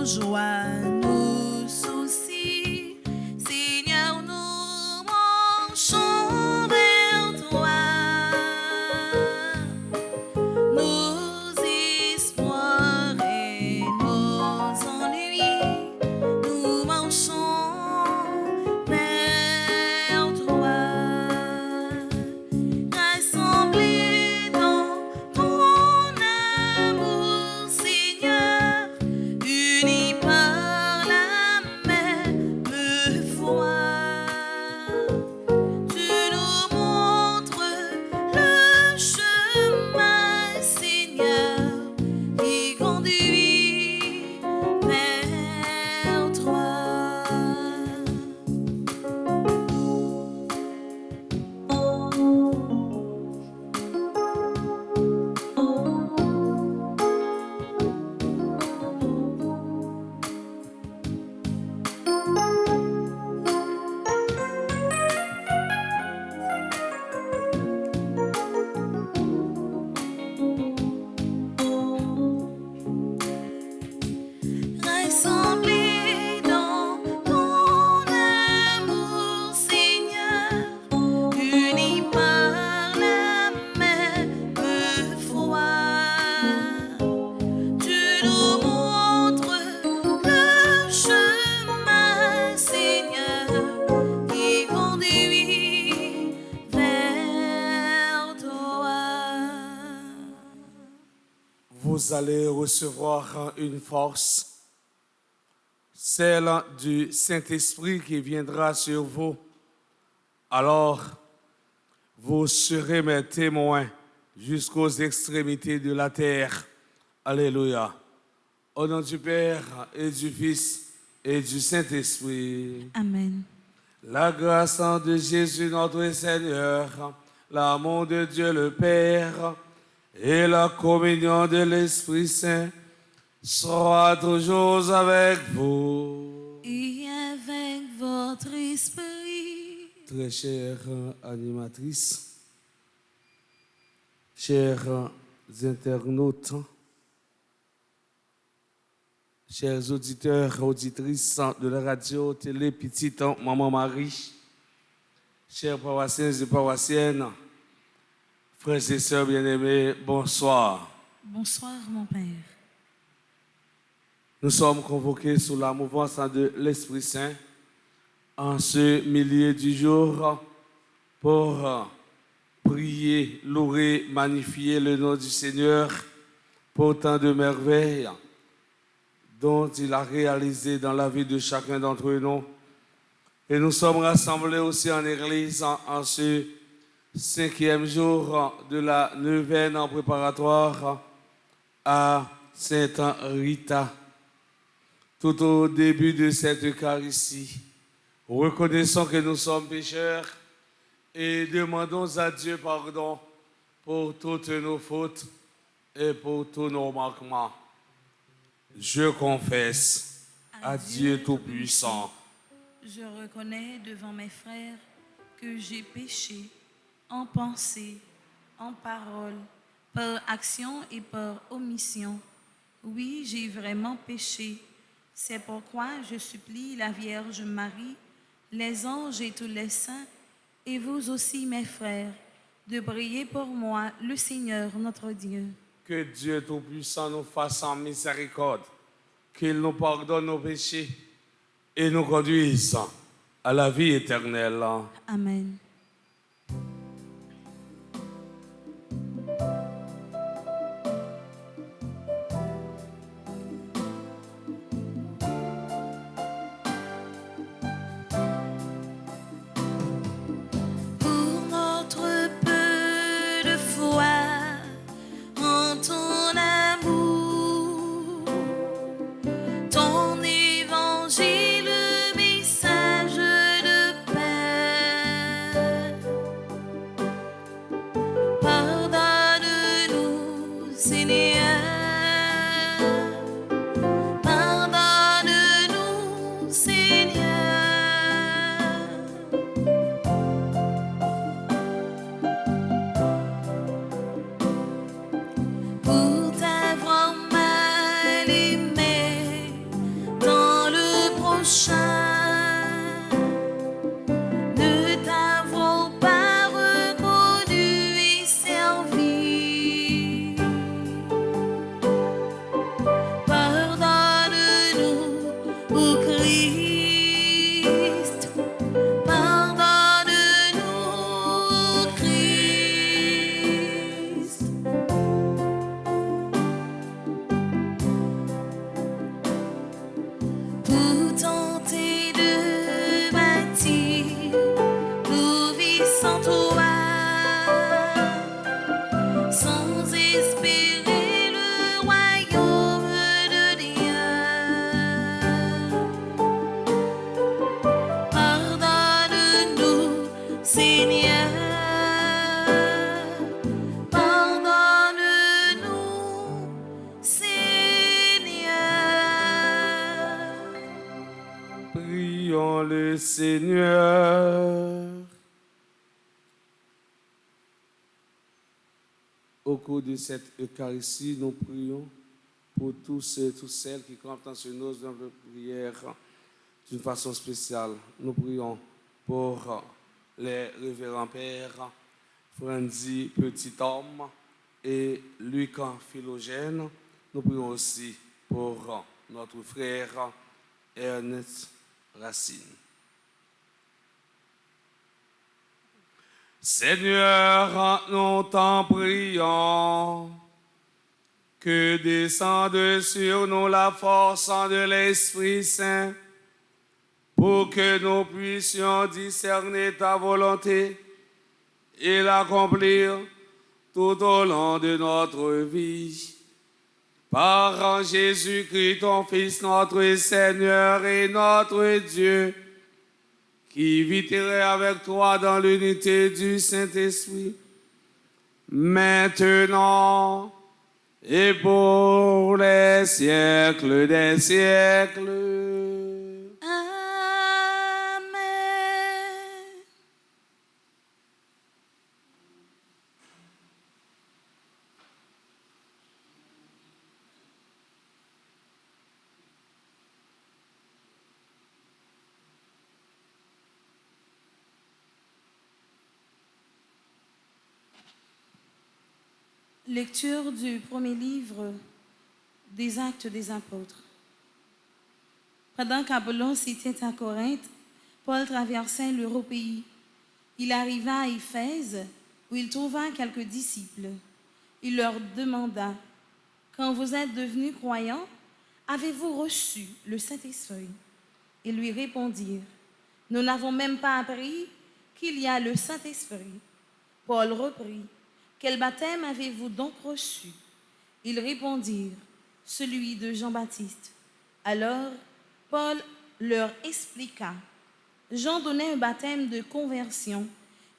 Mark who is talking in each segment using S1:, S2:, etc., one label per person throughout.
S1: nos joies, nos soucis. Seigneur, nous marchons vers toi. Nos espoirs et nos ennuis, nous marchons vers toi. Rassemblés dans ton amour, Seigneur, unis par la même foi. Tu nous montres le chemin, Seigneur, qui conduit vers toi. Rassemblés dans ton amour, Seigneur, unis par la même foi. Tu nous montres le chemin, Seigneur, qui conduit vers toi.
S2: Vous allez recevoir une force, celle du Saint-Esprit qui viendra sur vous. Alors, vous serez mes témoins jusqu'aux extrémités de la terre. Alléluia. Au nom du Père et du Fils et du Saint-Esprit.
S1: Amen.
S2: La grâce de Jésus notre Seigneur, l'amour de Dieu le Père et la communion de l'Esprit Saint soit toujours avec vous.
S1: Et avec votre esprit.
S2: Très chère animatrice, chers internautes, chers auditeurs, auditrices de la radio, télé, petite Maman Marie, chers paroissiens et paroissiennes, frères et sœurs bien-aimés, bonsoir.
S1: Bonsoir, mon Père.
S2: Nous sommes convoqués sous la mouvance de l'Esprit Saint en ce milieu du jour pour prier, louer, magnifier le nom du Seigneur pour tant de merveilles dont il a réalisé dans la vie de chacun d'entre nous. Et nous sommes rassemblés aussi en Église en ce 5e jour de la neuvaine en préparatoire à Sainte Rita. Tout au début de cette Eucharistie, reconnaissons que nous sommes pécheurs et demandons à Dieu pardon pour toutes nos fautes et pour tous nos manquements. Je confesse à Dieu Tout-Puissant.
S1: Je reconnais devant mes frères que j'ai péché en pensée, en parole, par action et par omission. Oui, j'ai vraiment péché. C'est pourquoi je supplie la Vierge Marie, les anges et tous les saints, et vous aussi, mes frères, de prier pour moi, le Seigneur notre Dieu.
S2: Que Dieu Tout-Puissant nous fasse en miséricorde, qu'il nous pardonne nos péchés et nous conduise à la vie éternelle.
S1: Amen. Pour notre peu de foi en ton amour, ton évangile, message de paix.
S2: le Seigneur. Au cours de cette Eucharistie, nous prions pour tous ceux et toutes celles qui campent dans ce nos de prière d'une façon spéciale. Nous prions pour les révérends pères Franzi Petit-Homme et Lucas Philogène. Nous prions aussi pour notre frère Ernest Racine. Seigneur, nous t'en prions, que descende sur nous la force de l'Esprit Saint, pour que nous puissions discerner ta volonté et l'accomplir tout au long de notre vie. Par Jésus-Christ, ton Fils, notre Seigneur et notre Dieu, qui vit et règne avec toi dans l'unité du Saint-Esprit, maintenant et pour les siècles des siècles.
S1: Amen. Lecture du premier livre des Actes des Apôtres. Pendant qu'Apollon était à Corinthe, Paul traversait l'Européi. Il arriva à Éphèse, où il trouva quelques disciples. Il leur demanda, « Quand vous êtes devenus croyants, avez-vous reçu le Saint-Esprit » Ils lui répondirent, « Nous n'avons même pas appris qu'il y a le Saint-Esprit. » Paul reprit, « Quel baptême avez-vous donc reçu » Ils répondirent, « Celui de Jean-Baptiste. » Alors, Paul leur expliqua. Jean donnait un baptême de conversion.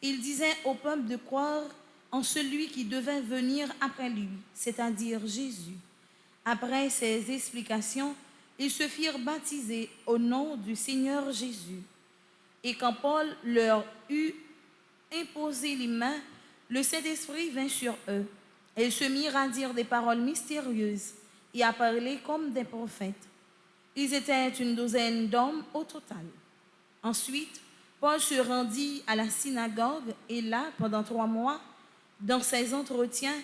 S1: Il disait au peuple de croire en celui qui devait venir après lui, c'est-à-dire Jésus. Après ces explications, ils se firent baptiser au nom du Seigneur Jésus. Et quand Paul leur eut imposé les mains, le Saint-Esprit vint sur eux. Et ils se mirent à dire des paroles mystérieuses et à parler comme des prophètes. Ils étaient une douzaine d'hommes au total. Ensuite, Paul se rendit à la synagogue et là, pendant 3 mois, dans ses entretiens,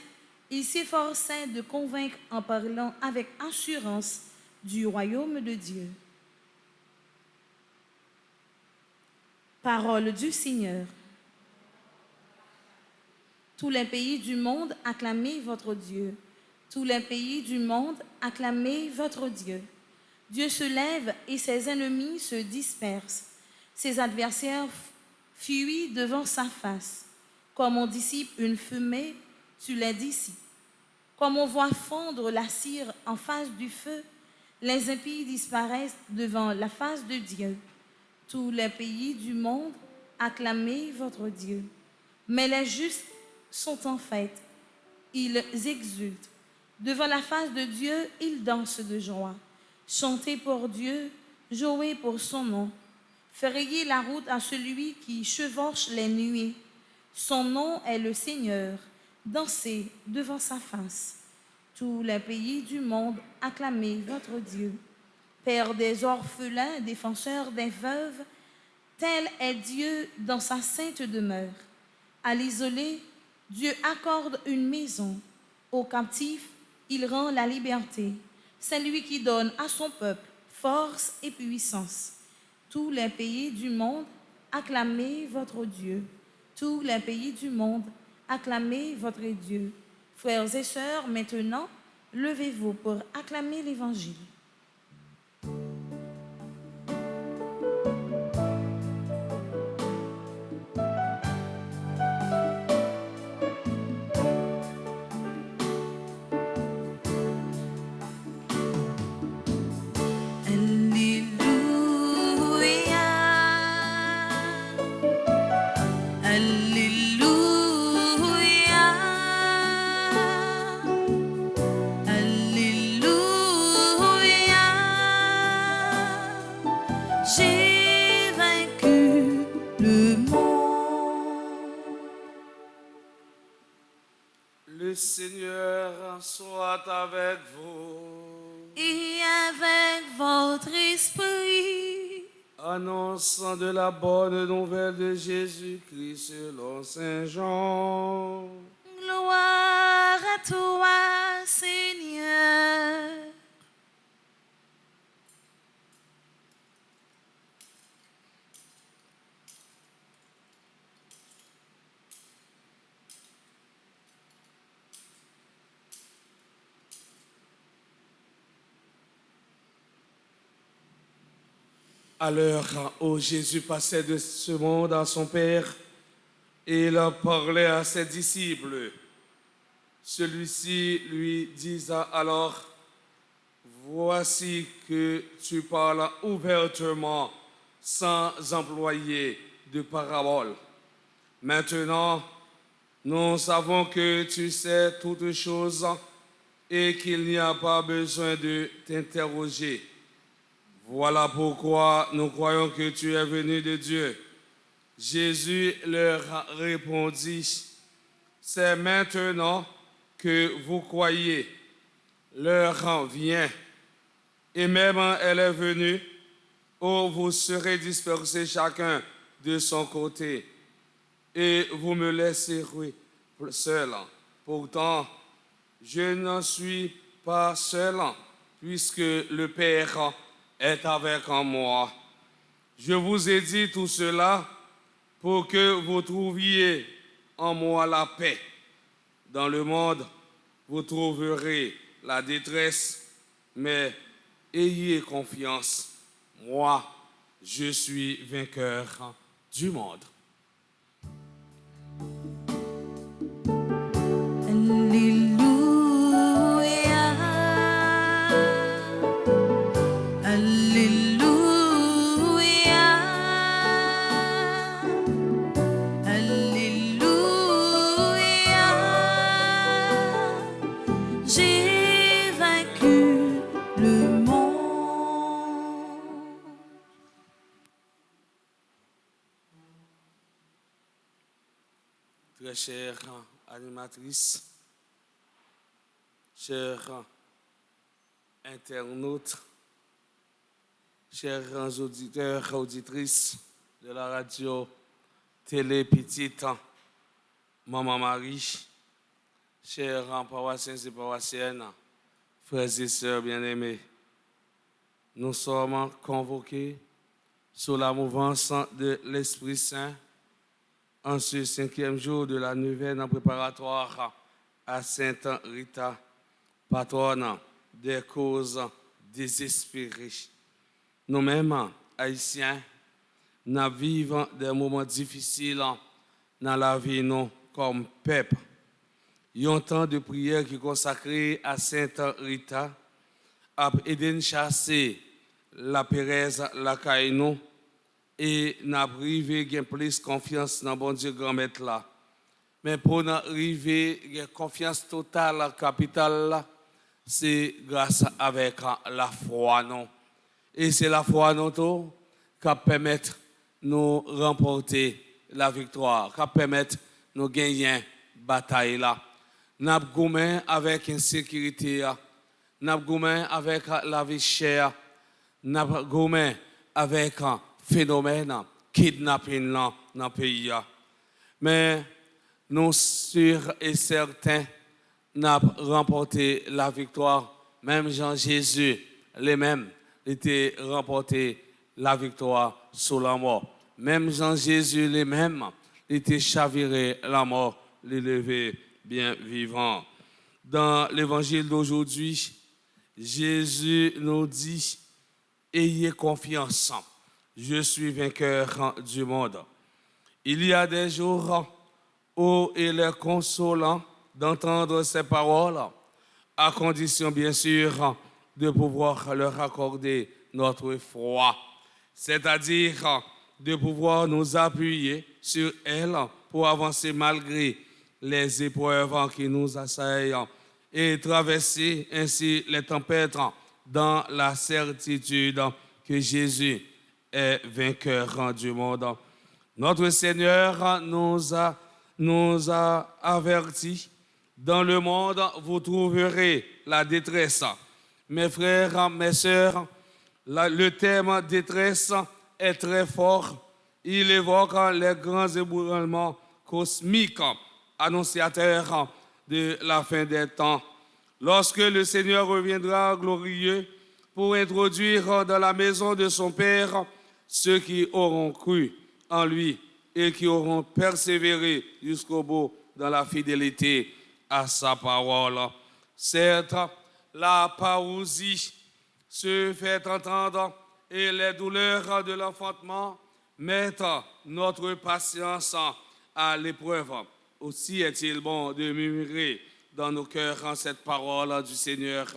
S1: il s'efforçait de convaincre en parlant avec assurance du royaume de Dieu. Parole du Seigneur. Tous les pays du monde, acclamez votre Dieu. Tous les pays du monde, acclamez votre Dieu. Dieu se lève et ses ennemis se dispersent. Ses adversaires fuient devant sa face. Comme on dissipe une fumée, tu les dissipes. Comme on voit fondre la cire en face du feu, les impies disparaissent devant la face de Dieu. Tous les pays du monde, acclamez votre Dieu. Mais les justes sont en fête, ils exultent. Devant la face de Dieu, ils dansent de joie. Chantez pour Dieu, jouez pour son nom. Frayez la route à celui qui chevauche les nuées. Son nom est le Seigneur. Dansez devant sa face. Tous les pays du monde, acclamez votre Dieu. Père des orphelins, défenseur des veuves, tel est Dieu dans sa sainte demeure. À l'isolé, Dieu accorde une maison. Aux captifs, il rend la liberté. C'est lui qui donne à son peuple force et puissance. Tous les pays du monde, acclamez votre Dieu. Tous les pays du monde, acclamez votre Dieu. Frères et sœurs, maintenant, levez-vous pour acclamer l'Évangile.
S3: Alléluia.
S2: Le Seigneur soit avec vous.
S1: Et avec votre esprit.
S2: Annonçant de la bonne nouvelle de Jésus-Christ selon Saint Jean.
S1: Gloire à toi, Seigneur.
S2: À l'heure où Jésus passait de ce monde à son Père, il parlait à ses disciples. Celui-ci lui disait alors, « Voici que tu parles ouvertement sans employer de parabole. Maintenant, nous savons que tu sais toutes choses et qu'il n'y a pas besoin de t'interroger. Voilà pourquoi nous croyons que tu es venu de Dieu. » Jésus leur répondit, « C'est maintenant que vous croyez. L'heure vient, et même elle est venue, où vous serez dispersés chacun de son côté, et vous me laisserez seul. Pourtant, je n'en suis pas seul, puisque le Père est avec moi. Je vous ai dit tout cela pour que vous trouviez en moi la paix. Dans le monde, vous trouverez la détresse, mais ayez confiance. Moi, je suis vainqueur du monde. Très chère animatrice, chers internautes, chers auditeurs, auditrices de la radio Télé Petite Maman Marie, chers paroissiens et paroissiennes, frères et sœurs bien-aimés, nous sommes convoqués sous la mouvance de l'Esprit Saint en ce 5e jour de la neuvaine préparatoire à Sainte Rita, patronne des causes désespérées. Nous-mêmes, Haïtiens, nous vivons des moments difficiles dans la vie nous, comme peuple. Il y a un temps de prière qui est consacré à Sainte Rita, à aider à chasser la Pérez, la Caïnou, et n'a privé gain plus confiance dans bon Dieu grand maître là. Mais pour arriver gain confiance totale capitale là, c'est grâce avec la foi non. Et c'est la foi non tout qui permet nous remporter la victoire, qui permet nous gagner bataille là. N'a goumé avec insécurité, n'a goumé avec la vie chère, n'a goumé avec phénomène kidnapping dans le pays. Mais nous sûrs et certains n'avons remporté la victoire. Même Jean-Jésus, les mêmes, était remporté la victoire sur la mort. Même Jean-Jésus, les mêmes, était chaviré la mort, l'élevé bien vivant. Dans l'évangile d'aujourd'hui, Jésus nous dit, ayez confiance. Je suis vainqueur du monde. Il y a des jours où il est consolant d'entendre ces paroles, à condition bien sûr de pouvoir leur accorder notre foi, c'est-à-dire de pouvoir nous appuyer sur elles pour avancer malgré les épreuves qui nous assaillent et traverser ainsi les tempêtes dans la certitude que Jésus est vainqueur du monde. Notre Seigneur nous a avertis Dans le monde, vous trouverez la détresse. Mes frères, mes sœurs, le thème détresse est très fort. Il évoque les grands ébranlements cosmiques, annonciateurs de la fin des temps. Lorsque le Seigneur reviendra glorieux pour introduire dans la maison de son Père ceux qui auront cru en lui et qui auront persévéré jusqu'au bout dans la fidélité à sa parole. Certes, la parousie se fait entendre et les douleurs de l'enfantement mettent notre patience à l'épreuve. Aussi est-il bon de murmurer dans nos cœurs cette parole du Seigneur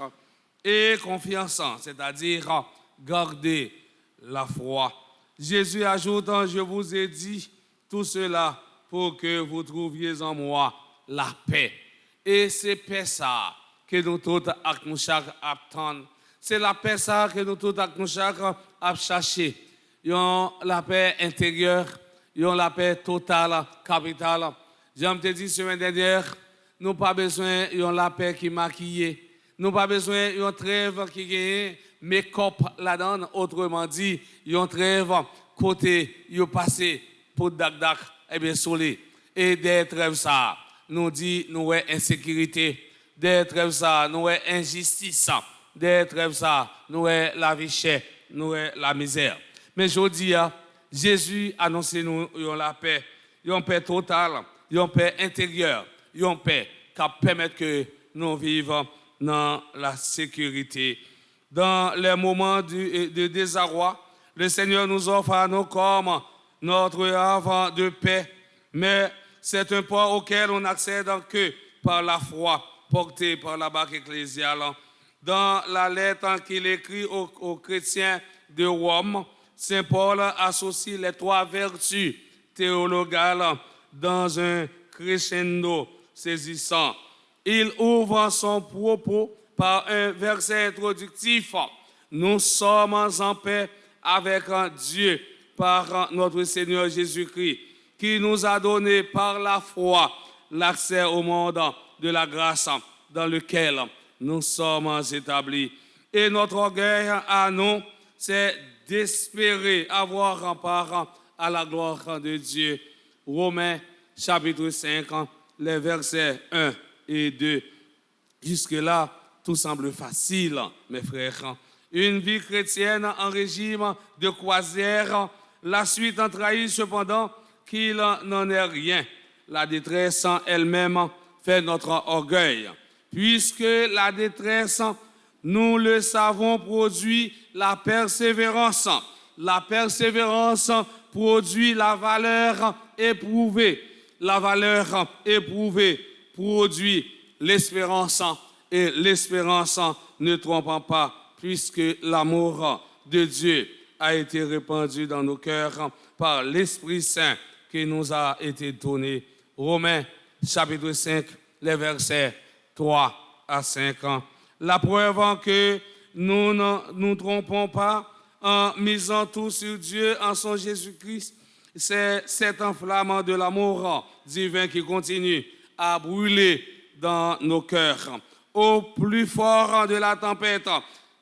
S2: et confiance, c'est-à-dire garder la foi. Jésus ajoute, je vous ai dit tout cela pour que vous trouviez en moi la paix. Et c'est paix ça que nous tous nous chaque attendons. C'est la paix ça que nous tous nous chaque chercher. La paix intérieure, la paix totale, capitale. J'aime te dire semaine dernière, nous n'avons pas besoin de la paix qui maquille. Nous n'avons pas besoin d'une trêve qui gagne make-up là-dedans. Autrement dit, une trêve côté, passé pour dak-dak, et bien soleil. Et des trêves ça, nous dit, nous avons insécurité. Des trêves ça, nous avons injustice. Des trêves ça, nous avons la vie chère, nous avons la misère. Mais je dis, Jésus annonce nous la paix. Une paix totale, une paix intérieure, une paix qui permet que nous vivions dans la sécurité. Dans les moments de désarroi, le Seigneur nous offre à nous comme notre havre de paix, mais c'est un point auquel on accède que par la foi portée par la barque ecclésiale. Dans la lettre qu'il écrit aux chrétiens de Rome, Saint Paul associe les trois vertus théologales dans un crescendo saisissant. Il ouvre son propos par un verset introductif. Nous sommes en paix avec Dieu par notre Seigneur Jésus-Christ, qui nous a donné par la foi l'accès au monde de la grâce dans lequel nous sommes établis. Et notre orgueil à nous, c'est d'espérer avoir rempart à la gloire de Dieu. Romains chapitre 5, les versets 1 et 2. Jusque-là, tout semble facile, mes frères. Une vie chrétienne en régime de croisière, la suite en trahit cependant qu'il n'en est rien. La détresse elle-même fait notre orgueil. Puisque la détresse, nous le savons, produit la persévérance. La persévérance produit la valeur éprouvée. La valeur éprouvée produit l'espérance. Et l'espérance ne trompant pas, puisque l'amour de Dieu a été répandu dans nos cœurs par l'Esprit Saint qui nous a été donné. Romains chapitre 5, les versets 3 à 5. La preuve que nous ne nous trompons pas en misant tout sur Dieu, en son Jésus-Christ, c'est cet enflammement de l'amour divin qui continue à brûler dans nos cœurs. Au plus fort de la tempête,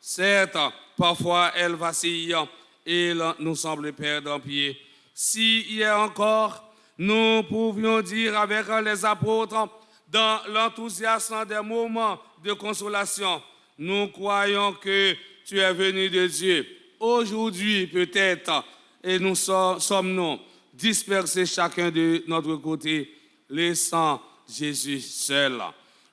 S2: certes, parfois elle vacille et il nous semble perdre pied. Si hier encore, nous pouvions dire avec les apôtres, dans l'enthousiasme des moments de consolation, nous croyons que tu es venu de Dieu. Aujourd'hui, peut-être, et nous sommes-nous dispersés chacun de notre côté, laissant Jésus seul.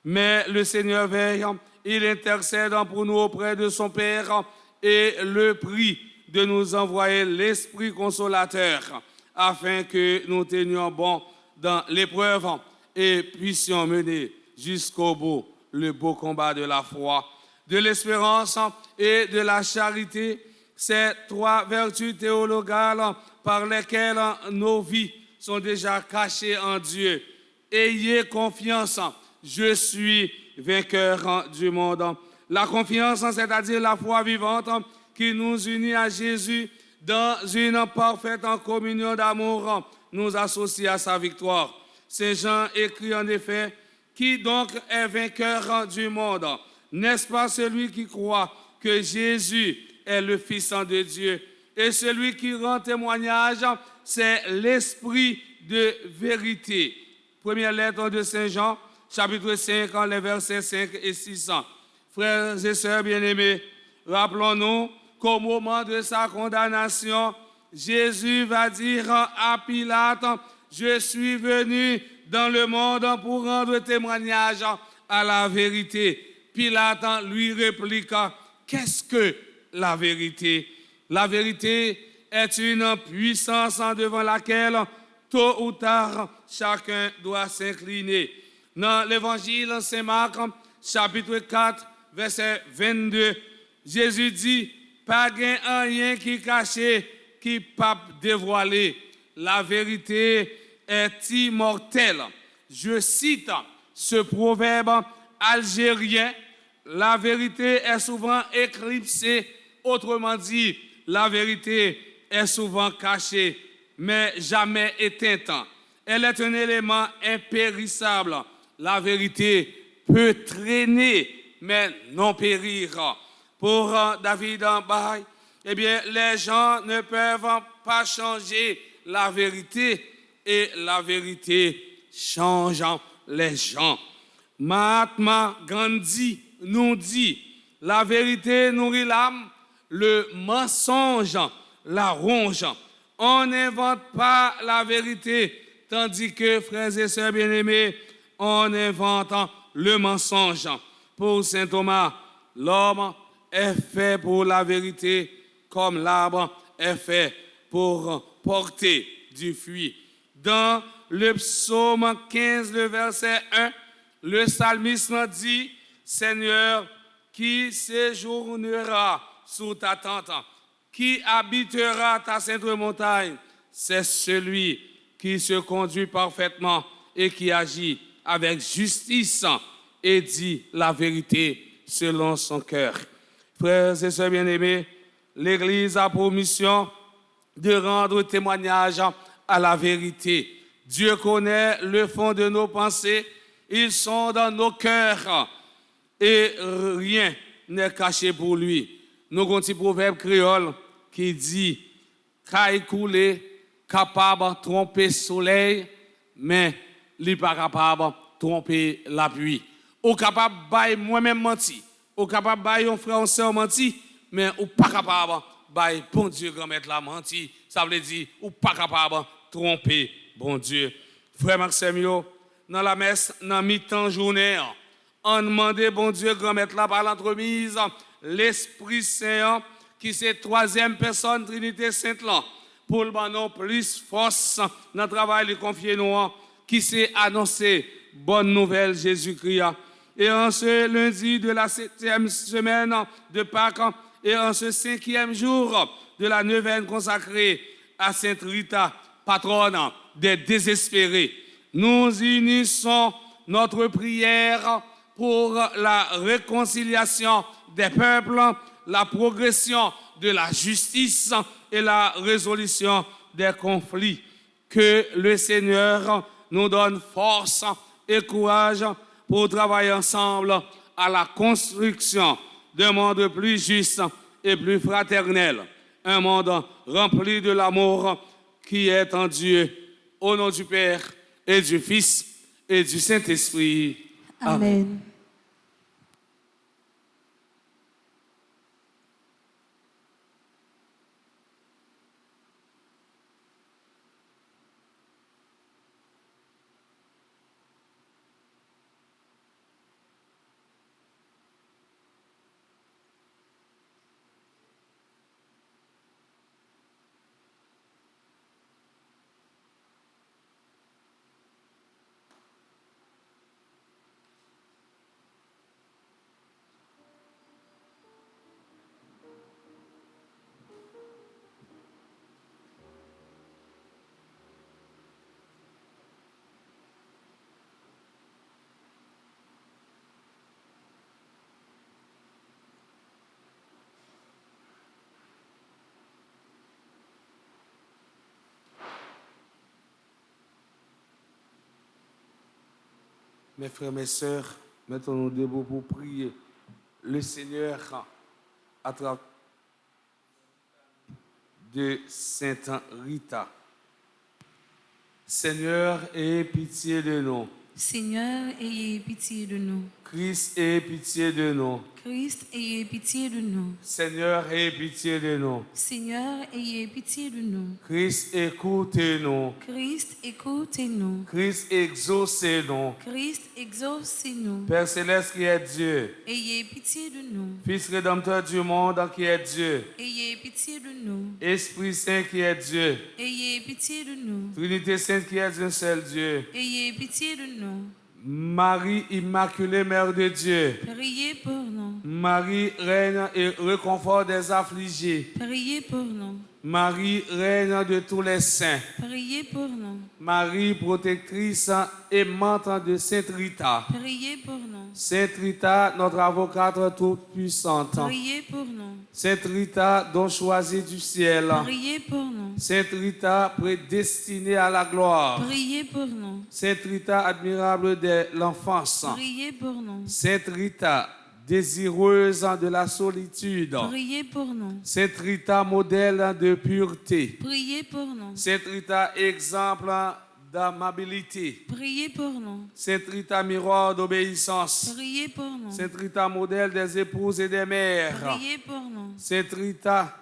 S2: Mais le Seigneur veille, il intercède pour nous auprès de son Père et le prie de nous envoyer l'Esprit consolateur afin que nous tenions bon dans l'épreuve et puissions mener jusqu'au bout le beau combat de la foi, de l'espérance et de la charité, ces trois vertus théologales par lesquelles nos vies sont déjà cachées en Dieu. Ayez confiance, je suis vainqueur du monde. La confiance, c'est-à-dire la foi vivante qui nous unit à Jésus dans une parfaite communion d'amour, nous associe à sa victoire. Saint Jean écrit en effet Qui donc est vainqueur du monde? N'est-ce pas celui qui croit que Jésus est le Fils de Dieu? Et celui qui rend témoignage, c'est l'Esprit de vérité. Première lettre de Saint Jean, chapitre 5, les versets 5 et 6. Frères et sœurs bien-aimés, rappelons-nous qu'au moment de sa condamnation, Jésus va dire à Pilate, « Je suis venu dans le monde pour rendre témoignage à la vérité. » Pilate lui répliqua, « Qu'est-ce que la vérité? La vérité est une puissance devant laquelle, tôt ou tard, chacun doit s'incliner. » Dans l'évangile Saint Marc, chapitre 4, verset 22, Jésus dit, « Pas rien qui caché, qui pas dévoilé. La vérité est immortelle. » Je cite ce proverbe algérien, la vérité est souvent éclipsée, autrement dit, la vérité est souvent cachée, mais jamais éteinte. Elle est un élément impérissable. La vérité peut traîner, mais non périr. Pour David Baye, eh bien, les gens ne peuvent pas changer la vérité et la vérité change les gens. Mahatma Gandhi nous dit, la vérité nourrit l'âme, le mensonge la ronge. On n'invente pas la vérité, tandis que, frères et sœurs bien-aimés, on invente le mensonge. Pour saint Thomas, l'homme est fait pour la vérité, comme l'arbre est fait pour porter du fruit. Dans le psaume 15, le verset 1, le psalmiste dit, « Seigneur, qui séjournera sous ta tente, qui habitera ta sainte montagne? C'est celui qui se conduit parfaitement et qui agit avec justice et dit la vérité selon son cœur. » Frères et sœurs bien-aimés, l'Église a pour mission de rendre témoignage à la vérité. Dieu connaît le fond de nos pensées, ils sont dans nos cœurs et rien n'est caché pour lui. Nous avons un petit proverbe créole qui dit « Caille coulé, capable de tromper le soleil, mais il n'est pas capable de tromper la pluie. » Ou capable de bailler moi-même menti, ou capable de bailler un frère ou sœur menti, mais ou pas capable de bailler bon Dieu grand-mère la menti. Ça veut dire ou pas capable de tromper bon Dieu. Frère Maxime, dans la messe, dans mi-temps journée, on demandait bon Dieu grand-mère là par l'entremise, l'Esprit Saint, qui c'est troisième personne Trinité Sainte là, pour le banon plus force dans le travail de confier nous, qui s'est annoncé bonne nouvelle Jésus-Christ. Et en ce lundi de la 7e semaine de Pâques et en ce 5e jour de la neuvaine consacrée à Sainte Rita, patronne des désespérés, nous unissons notre prière pour la réconciliation des peuples, la progression de la justice et la résolution des conflits. Que le Seigneur nous donne force et courage pour travailler ensemble à la construction d'un monde plus juste et plus fraternel, un monde rempli de l'amour qui est en Dieu, au nom du Père et du Fils et du Saint-Esprit.
S3: Amen.
S2: Mes frères, mes sœurs, mettons-nous debout pour prier le Seigneur à travers de Sainte Rita. Seigneur, aie pitié de nous.
S1: Seigneur, ayez pitié de nous.
S2: Christ, aie pitié de nous.
S1: Christ, ayez pitié de nous.
S2: Seigneur, aie pitié de nous.
S1: Seigneur, ayez pitié de nous.
S2: Christ, écoutez-nous.
S1: Christ, écoutez-nous.
S2: Christ, exaucez-nous.
S1: Christ, exaucez-nous.
S2: Père céleste qui est Dieu,
S1: Ayez pitié de nous.
S2: Fils rédempteur du monde qui est Dieu,
S1: Ayez pitié de nous.
S2: Esprit Saint qui est Dieu,
S1: Ayez pitié de nous.
S2: Trinité Sainte qui est un seul Dieu,
S1: Ayez pitié de nous.
S2: Marie Immaculée, Mère de Dieu,
S1: Priez pour nous.
S2: Marie, reine et réconfort des affligés,
S1: Priez pour nous.
S2: Marie, reine de tous les saints,
S1: Priez pour nous.
S2: Marie, protectrice aimante de Sainte Rita,
S1: Priez pour nous.
S2: Sainte Rita, notre avocate toute puissante,
S1: Priez pour nous.
S2: Sainte Rita, don choisie du ciel,
S1: Priez pour nous.
S2: Sainte Rita, prédestinée à la gloire,
S1: Priez pour nous.
S2: Sainte Rita, admirable de l'enfance,
S1: Priez pour nous.
S2: Sainte Rita, désireuse de la solitude,
S1: Priez pour nous.
S2: Sainte Rita, modèle de pureté,
S1: Priez pour nous.
S2: Sainte Rita, exemple d'amabilité,
S1: Priez pour nous.
S2: Sainte Rita, miroir d'obéissance,
S1: Priez pour nous.
S2: Sainte Rita, modèle des épouses et des mères,
S1: Priez pour nous.
S2: Sainte Rita,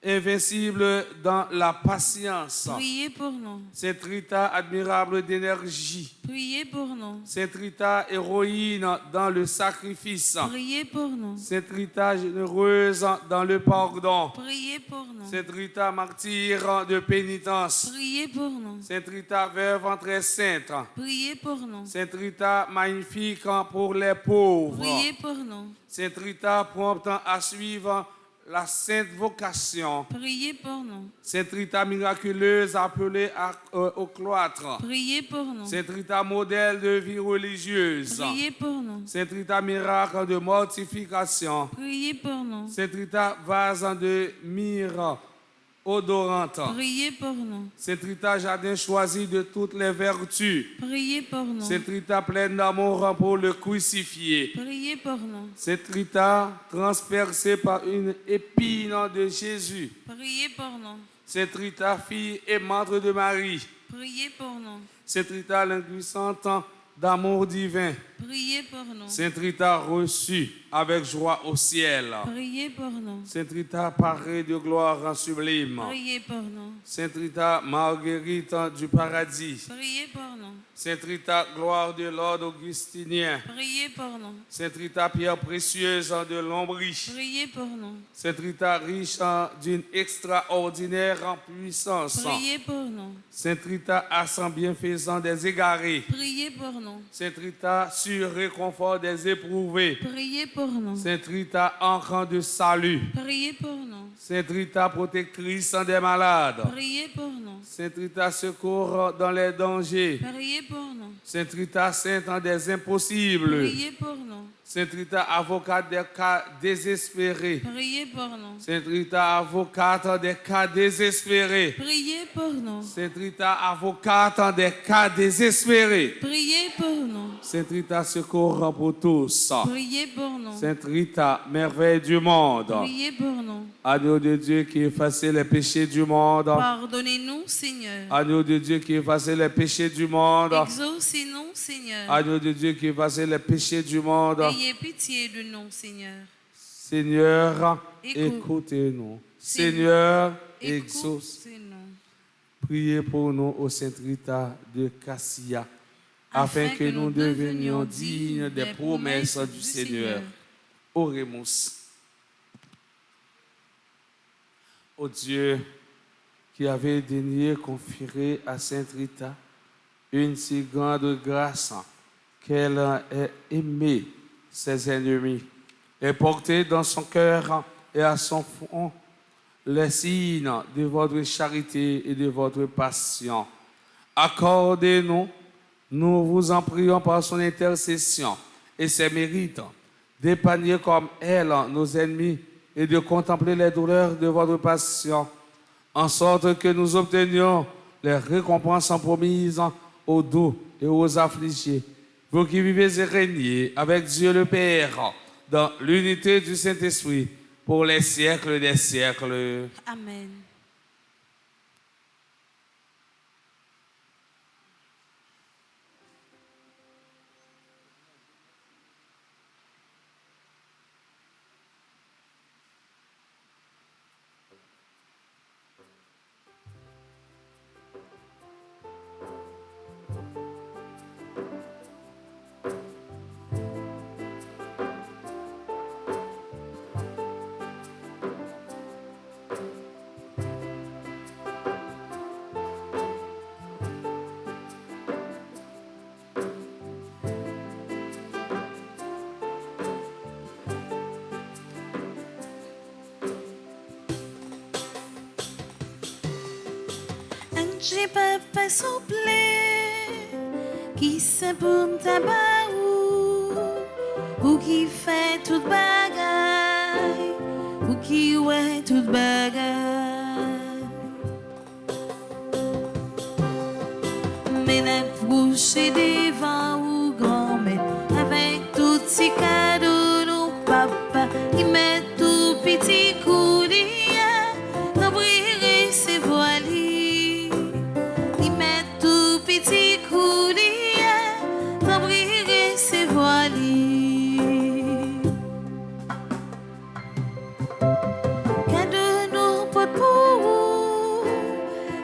S2: invincible dans la patience,
S1: Priez pour nous.
S2: Sainte Rita, admirable d'énergie,
S1: Priez pour nous.
S2: Sainte Rita, héroïne dans le sacrifice,
S1: Priez pour nous.
S2: Sainte Rita, généreuse dans le pardon,
S1: Priez pour nous.
S2: Sainte Rita, martyre de pénitence,
S1: Priez pour nous.
S2: Sainte Rita, veuve très sainte,
S1: Priez pour nous.
S2: Sainte Rita, magnifique pour les pauvres,
S1: Priez pour nous.
S2: Sainte Rita, prompte à suivre la sainte vocation,
S1: Priez pour nous.
S2: Sainte Rita, miraculeuse appelée au cloître,
S1: Priez pour nous.
S2: Sainte Rita, modèle de vie religieuse,
S1: Priez pour nous.
S2: Sainte Rita, miracle de mortification,
S1: Priez pour nous.
S2: Sainte Rita, vase de myrrhe odorante,
S1: Priez pour nous.
S2: Sainte Rita, jardin choisi de toutes les vertus,
S1: Priez pour nous.
S2: Sainte Rita, pleine d'amour pour le crucifié,
S1: Priez pour nous.
S2: Sainte Rita, transpercée par une épine de Jésus,
S1: Priez pour nous.
S2: Sainte Rita, fille aimante de Marie,
S1: Priez pour nous.
S2: Sainte Rita, l'inpuissante d'amour divin,
S1: Priez pour nous.
S2: Sainte Rita, reçue avec joie au ciel,
S1: Priez pour nous.
S2: Sainte Rita, parée de gloire sublime,
S1: Priez pour nous.
S2: Sainte Rita, Marguerite du paradis,
S1: Priez pour nous.
S2: Sainte Rita, gloire de l'ordre augustinien,
S1: Priez pour nous.
S2: Sainte Rita, pierre précieuse de l'Ombrie,
S1: Priez pour nous.
S2: Sainte Rita, riche d'une extraordinaire puissance,
S1: Priez pour nous.
S2: Sainte Rita, ascend bienfaisant des égarés,
S1: Priez pour nous.
S2: Sainte Rita, sur réconfort des éprouvés,
S1: Priez pour nous.
S2: Sainte Rita, encre de salut,
S1: Priez pour nous.
S2: Sainte Rita, protectrice des malades,
S1: Priez pour nous.
S2: Sainte Rita, secours dans les dangers,
S1: Priez pour nous.
S2: Sainte Rita, sainte des impossibles,
S1: Priez pour nous.
S2: Sainte Rita, avocate des cas désespérés,
S1: Priez pour nous.
S2: Sainte Rita, avocate des cas désespérés,
S1: Priez pour nous.
S2: Sainte Rita, avocate des cas désespérés,
S1: Priez pour nous.
S2: Sainte Rita, secours pour tous,
S1: Priez pour nous.
S2: Sainte Rita, merveille du monde,
S1: Priez pour nous.
S2: agneau de Dieu qui effaçait les péchés du monde,
S1: Pardonnez-nous, Seigneur.
S2: agneau de Dieu qui effaçait les péchés du monde,
S1: Exaucez-nous, Seigneur.
S2: agneau de Dieu qui effaçait les péchés du monde.
S1: Ayez pitié de nous, Seigneur.
S2: Seigneur,
S1: Écoute.
S2: écoutez-nous. Seigneur, exauce.
S1: Écoutez-nous.
S2: Priez pour nous, ô Sainte Rita de Cassia, afin que nous devenions dignes des promesses du Seigneur. Oremus. Ô Dieu, qui avait daigné conférer à Sainte Rita une si grande grâce qu'elle ait aimé ses ennemis et porté dans son cœur et à son front les signes de votre charité et de votre passion. Accordez-nous, nous vous en prions par son intercession et ses mérites, d'épargner comme elle nos ennemis et de contempler les douleurs de votre passion, en sorte que nous obtenions les récompenses promises aux doux et aux affligés, vous qui vivez et régnez avec Dieu le Père, dans l'unité du Saint-Esprit, pour les siècles des siècles.
S1: Amen. J'ai papa souple qui se boum tabaou ou qui fait toute bagaille ou qui ouais toute bagaille. Mais l'approcher devant ou grand-mère avec tout ces cadeaux, nos papa qui met tout petit coulis d'ouvrir ses voiles. Petit coulis d'ouvrir ses voiles. Cadeau nous porte pour vous,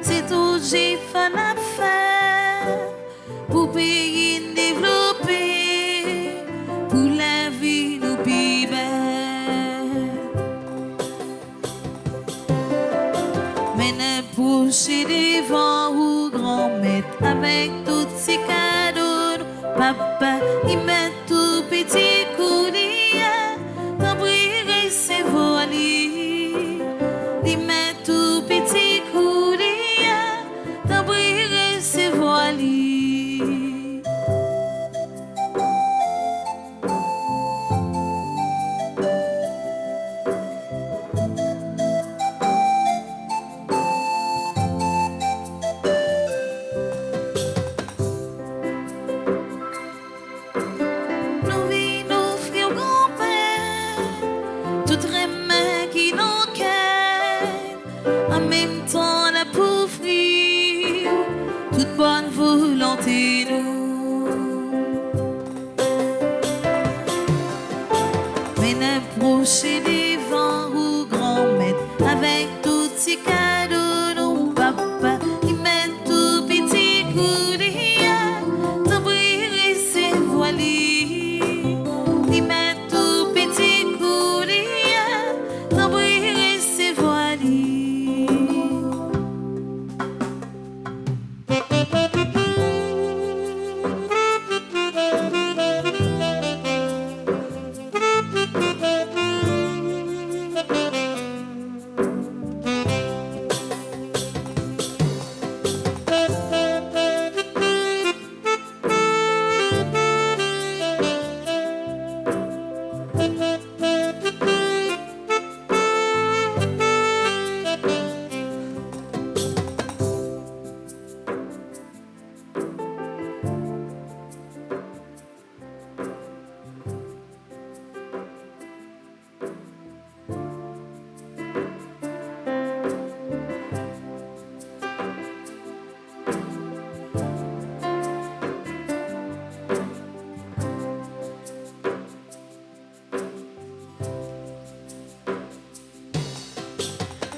S1: c'est tout j'ai fait l'affaire pour payer développer pour la vie nous plus belle. Mais n'approchez devant vous grand-mère avec tous ces cadeaux, papa, il met tout petit coulis d'ouvrir ses voiles. Il met tout petit coulis d'ouvrir ses voiles. Bonne volonté nous. Mais n'approchez devant ou grand-mère avec tous ces cadeaux, nos papa, ils mettent tout petit coulis d'ouvrir ses voiles. Ils mettent tout petit coulis d'ouvrir ses voiles.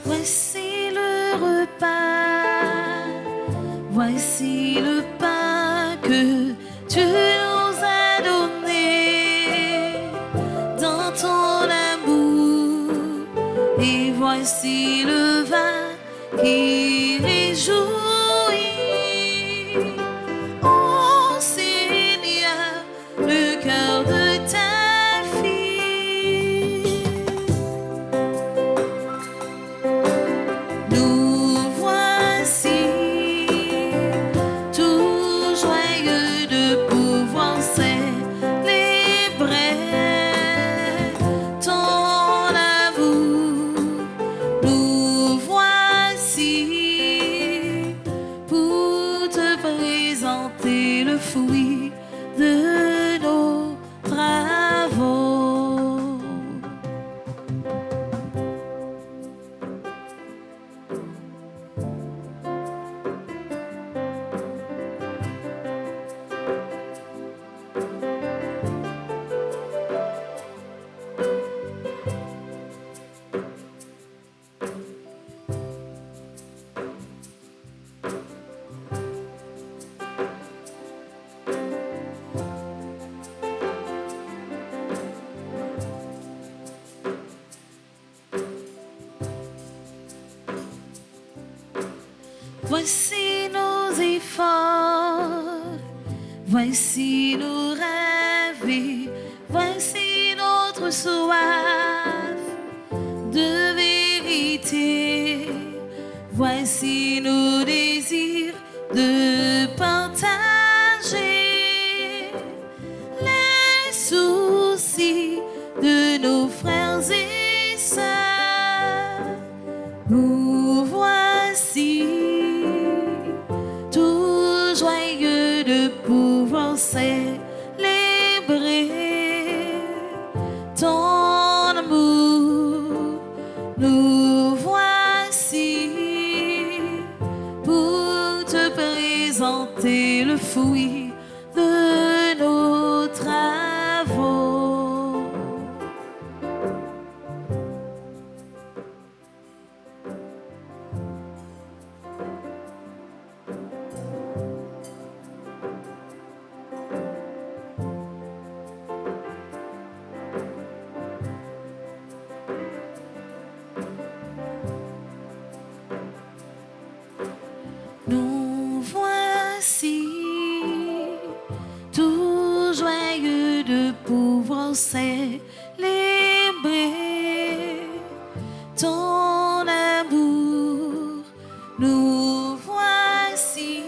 S1: Voici le repas, voici le pain que tu nous as donné dans ton amour, et voici le vin qui réjouit. Oh Seigneur, le cœur de ta fille. Nous voici tout joyeux de pouvoir célébrer ton amour. Nous voici Voici nos efforts, voici nos rêves, voici notre soif de vérité. Voici nos désirs de partager les soucis de nos frères et sœurs. Nous voici tout joyeux de pouvoir célébrer ton amour. Nous voici pour te présenter le fruit de nos travaux. Nous voici tout joyeux de pouvoir célébrer ton amour. Nous voici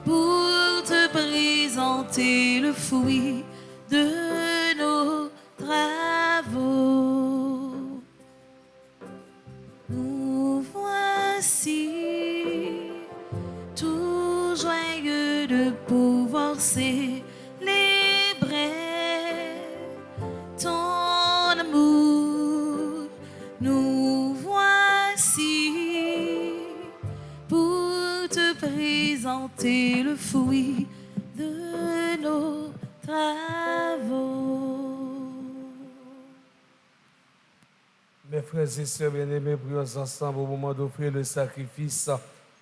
S1: pour te présenter le fruit de nos travaux. Nous voici tout joyeux de pouvoir célébrer ton amour. Nous voici pour te présenter le fruit de nos travaux.
S2: Mes frères et sœurs bien-aimés, prions ensemble au moment d'offrir le sacrifice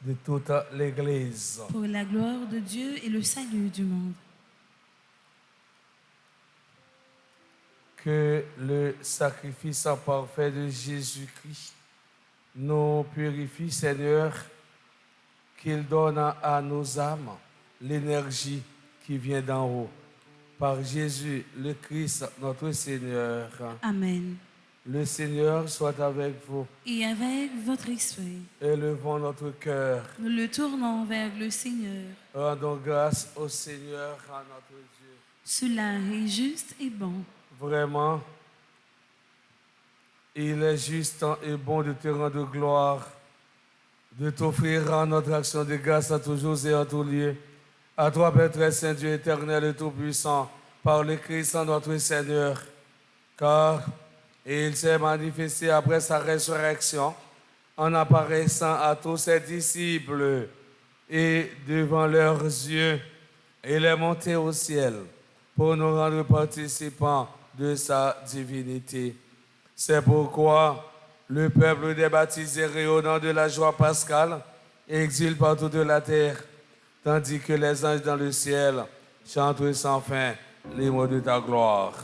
S2: de toute l'Église.
S1: Pour la gloire de Dieu et le salut du monde.
S2: Que le sacrifice parfait de Jésus-Christ nous purifie, Seigneur, qu'il donne à nos âmes l'énergie qui vient d'en haut. Par Jésus, le Christ, notre Seigneur.
S1: Amen.
S2: Le Seigneur soit avec vous.
S1: Et avec votre esprit,
S2: Élevons notre cœur.
S1: nous le tournons vers le Seigneur.
S2: Rendons grâce au Seigneur, à notre Dieu.
S1: Cela est juste et bon.
S2: Vraiment, il est juste et bon de te rendre gloire, de t'offrir en notre action de grâce à toujours et en tout lieu. À toi, Père très saint, Dieu éternel et tout-puissant, par le Christ notre Seigneur. Car il s'est manifesté après sa résurrection en apparaissant à tous ses disciples et devant leurs yeux, il est monté au ciel pour nous rendre participants de sa divinité. C'est pourquoi le peuple des baptisés rayonnant de la joie pascale exile partout de la terre, tandis que les anges dans le ciel chantent sans fin les mots de ta gloire.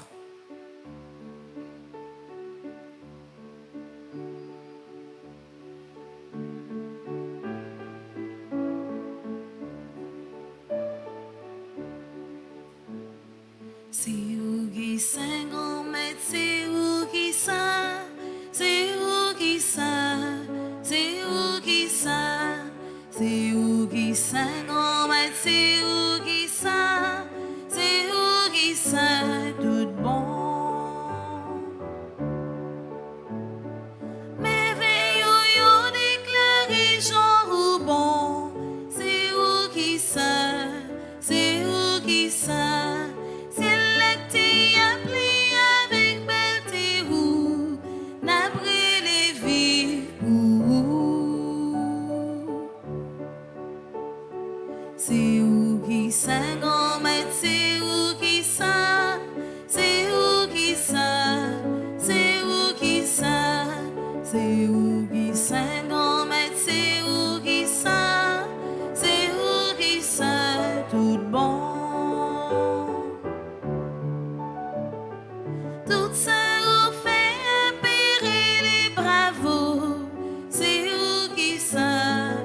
S1: C'est où qui saint grand maître, c'est où qui saint, c'est où qui saint, c'est où qui saint, c'est où qui saint grand maître, c'est où qui saint, c'est où qui saint tout bon. Merveilleux yo déclaré genre ou bon, c'est où qui saint, c'est où qui saint. C'est où qui saint grand maître, c'est où qui saint, c'est où qui saint, c'est où qui saint, c'est où qui saint grand maître, c'est où qui saint, c'est où qui saint tout bon. Tout ça vous fait apérer les bravos, c'est où qui saint.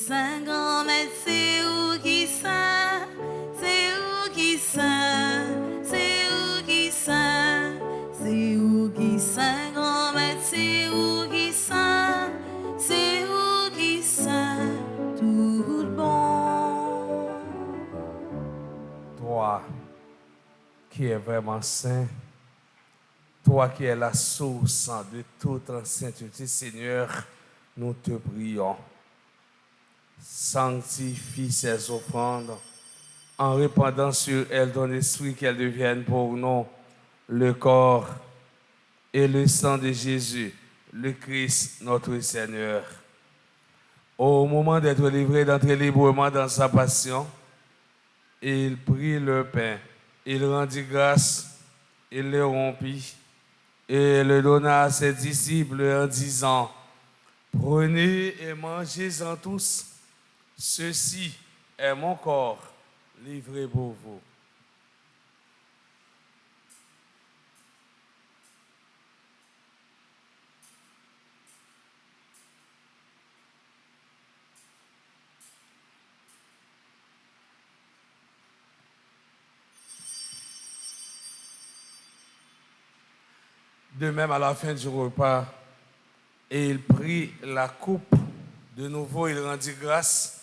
S1: saint, grand maître, c'est où qui saint, c'est où qui saint, c'est où qui saint, c'est où qui saint, grand maître, c'est où qui saint, c'est où qui saint, tout bon.
S2: Toi qui es vraiment saint, toi qui es la source de toute sainteté, Seigneur, nous te prions. Sanctifie ces offrandes en répandant sur elles ton esprit, qu'elles deviennent pour nous le corps et le sang de Jésus, le Christ, notre Seigneur. Au moment d'être livré, d'entrer librement dans sa passion, il prit le pain, il rendit grâce, il le rompit et le donna à ses disciples en disant: prenez et mangez-en tous, ceci est mon corps livré pour vous. De même, à la fin du repas, et il prit la coupe. De nouveau, il rendit grâce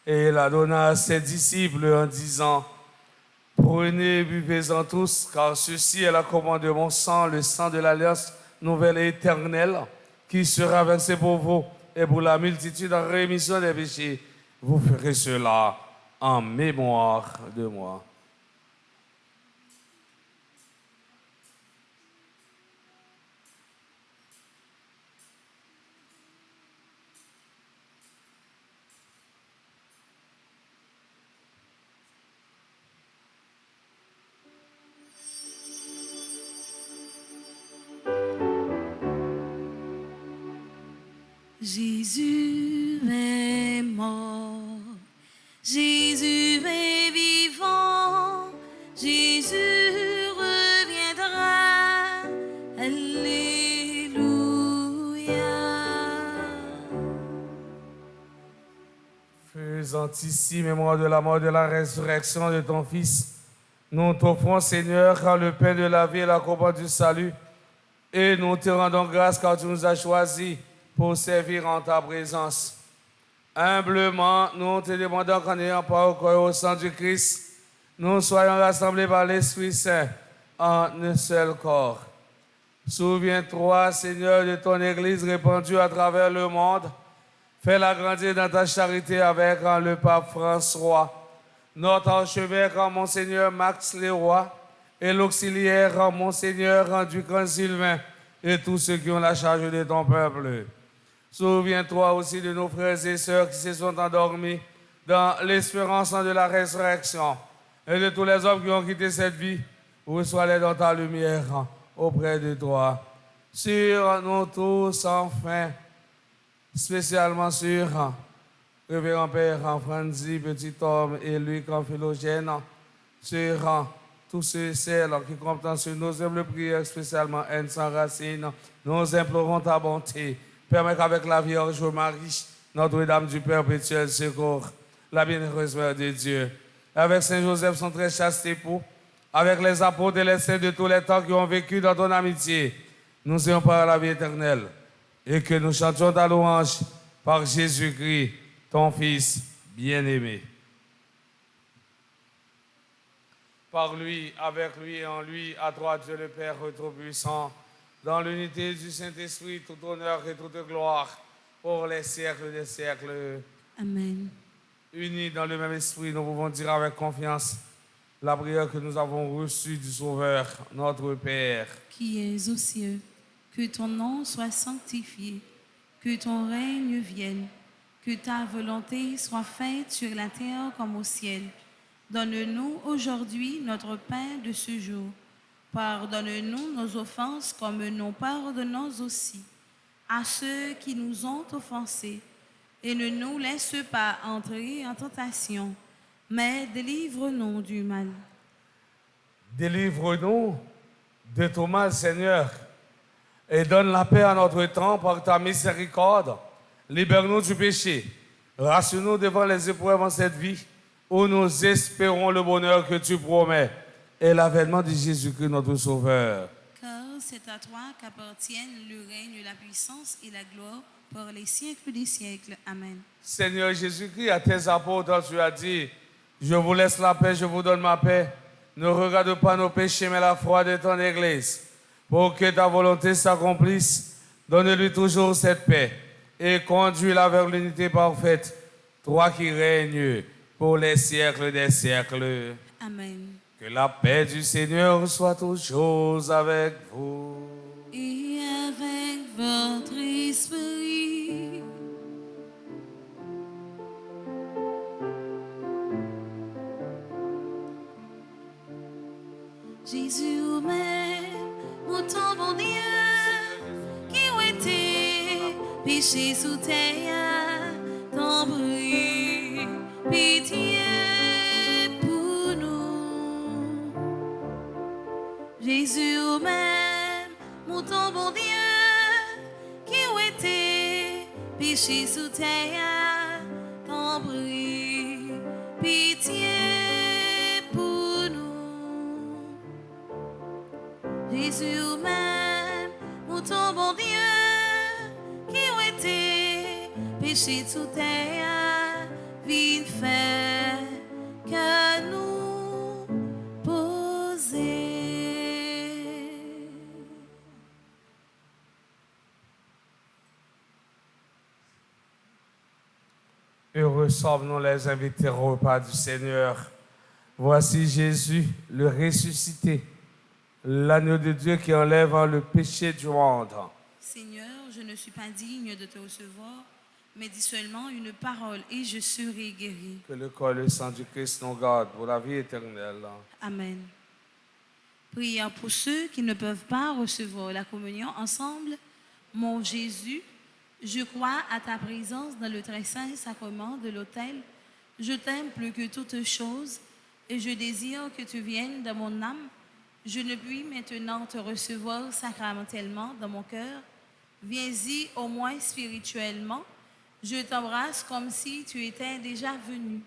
S2: et la donna à ses disciples en disant: prenez et buvez-en tous, car ceci est la commande de mon sang, le sang de l'alliance nouvelle et éternelle, qui sera versé pour vous et pour la multitude en rémission des péchés. Vous ferez cela en mémoire de moi.
S1: Jésus est mort, Jésus est vivant, Jésus reviendra, Alléluia.
S2: Faisant ici mémoire de la mort et de la résurrection de ton Fils, nous t'offrons, Seigneur, car le pain de la vie et la coupe du salut, et nous te rendons grâce car tu nous as choisis pour servir en ta présence. Humblement, nous te demandons qu'en ayant part au corps et au sang du Christ, nous soyons rassemblés par l'Esprit Saint en un seul corps. Souviens-toi, Seigneur, de ton Église répandue à travers le monde. Fais-la grandir dans ta charité avec le pape François, notre archevêque, Monseigneur Max Leroy, et l'auxiliaire, Monseigneur Duc Sylvain, et tous ceux qui ont la charge de ton peuple. Souviens-toi aussi de nos frères et sœurs qui se sont endormis dans l'espérance de la résurrection, et de tous les hommes qui ont quitté cette vie. Reçois-les dans ta lumière auprès de toi. Sur nous tous, enfin, spécialement sur Révérend Père Franzi, petit homme, et Luc Philogène, sur tous ceux et celles qui comptent sur nos humbles prières, spécialement Anne sans Racine, nous implorons ta bonté. Permets qu'avec la Vierge Marie, Notre-Dame du perpétuel secours, la bienheureuse Mère de Dieu, avec Saint Joseph, son très chaste époux, avec les apôtres et les saints de tous les temps qui ont vécu dans ton amitié, nous ayons par la vie éternelle, et que nous chantions ta louange par Jésus-Christ, ton Fils bien-aimé. Par lui, avec lui et en lui, à toi Dieu le Père Tout-Puissant, dans l'unité du Saint-Esprit, tout honneur et toute gloire, pour les siècles des siècles.
S1: Amen.
S2: Unis dans le même esprit, nous pouvons dire avec confiance la prière que nous avons reçue du Sauveur, notre Père.
S1: Qui es aux cieux, que ton nom soit sanctifié, que ton règne vienne, que ta volonté soit faite sur la terre comme au ciel. Donne-nous aujourd'hui notre pain de ce jour. Pardonne-nous nos offenses comme nous pardonnons aussi à ceux qui nous ont offensés. Et ne nous laisse pas entrer en tentation, mais délivre-nous du mal.
S2: Délivre-nous de tout mal, Seigneur, et donne la paix à notre temps par ta miséricorde. Libère-nous du péché, Rassure-nous devant les épreuves en cette vie, où nous espérons le bonheur que tu promets et l'avènement de Jésus-Christ, notre Sauveur.
S1: Car c'est à toi qu'appartiennent le règne, la puissance et la gloire pour les siècles des siècles. Amen.
S2: Seigneur Jésus-Christ, à tes apôtres, tu as dit, je vous laisse la paix, je vous donne ma paix. Ne regarde pas nos péchés, mais la foi de ton Église. Pour que ta volonté s'accomplisse, donne-lui toujours cette paix et conduis-la vers l'unité parfaite, toi qui règnes pour les siècles des siècles.
S1: Amen.
S2: Que la paix du Seigneur soit toujours avec vous.
S1: Et avec votre esprit. Jésus même, mon bon Dieu, qui ont été péchés sous terre, t'en prie, pitié pour nous. Jésus même, mon bon Dieu, qui ont été péchés sous terre, t'en prie, pitié pour nous. Jésus même, mon bon Dieu, qui ont été péchés sous terre, viens faire que nous poser.
S2: Heureux sommes-nous les invités au repas du Seigneur. Voici Jésus, le ressuscité, l'agneau de Dieu qui enlève le péché du monde.
S1: Seigneur, je ne suis pas digne de te recevoir, mais dis seulement une parole et je serai guéri.
S2: Que le corps et le sang du Christ nous gardent pour la vie éternelle.
S1: Amen. Prière pour ceux qui ne peuvent pas recevoir la communion ensemble. Mon Jésus, je crois à ta présence dans le très saint sacrement de l'autel. Je t'aime plus que toutes choses et je désire que tu viennes dans mon âme. Je ne puis maintenant te recevoir sacramentellement dans mon cœur. Viens-y au moins spirituellement. Je t'embrasse comme si tu étais déjà venu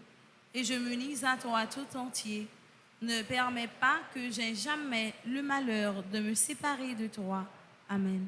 S1: et je m'unis à toi tout entier. Ne permets pas que j'aie jamais le malheur de me séparer de toi. Amen.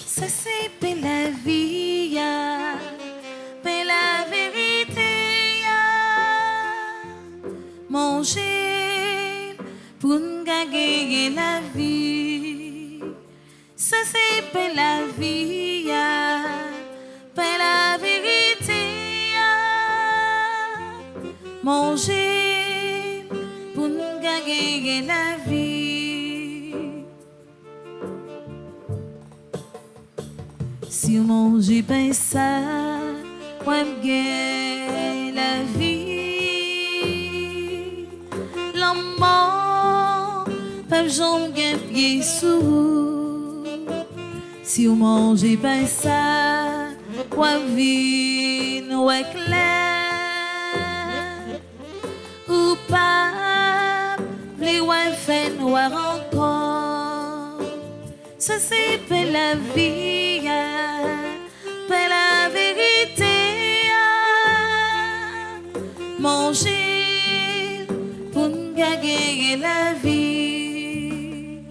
S1: Ça c'est pour la vie, pour la vérité. Manger pour gagner la vie. Ça c'est pour la vie, pour la vérité. Manger pour gagner la vie. Si on mange pas ça, on gagne la vie. L'amour, pas jamais gagne pied sous. Si on mange pas ça, on vit nous éclair. Ou pas, les ouin fait noir encore. Ça c'est pour la vie, pour la vérité. Manger pour gagner la vie.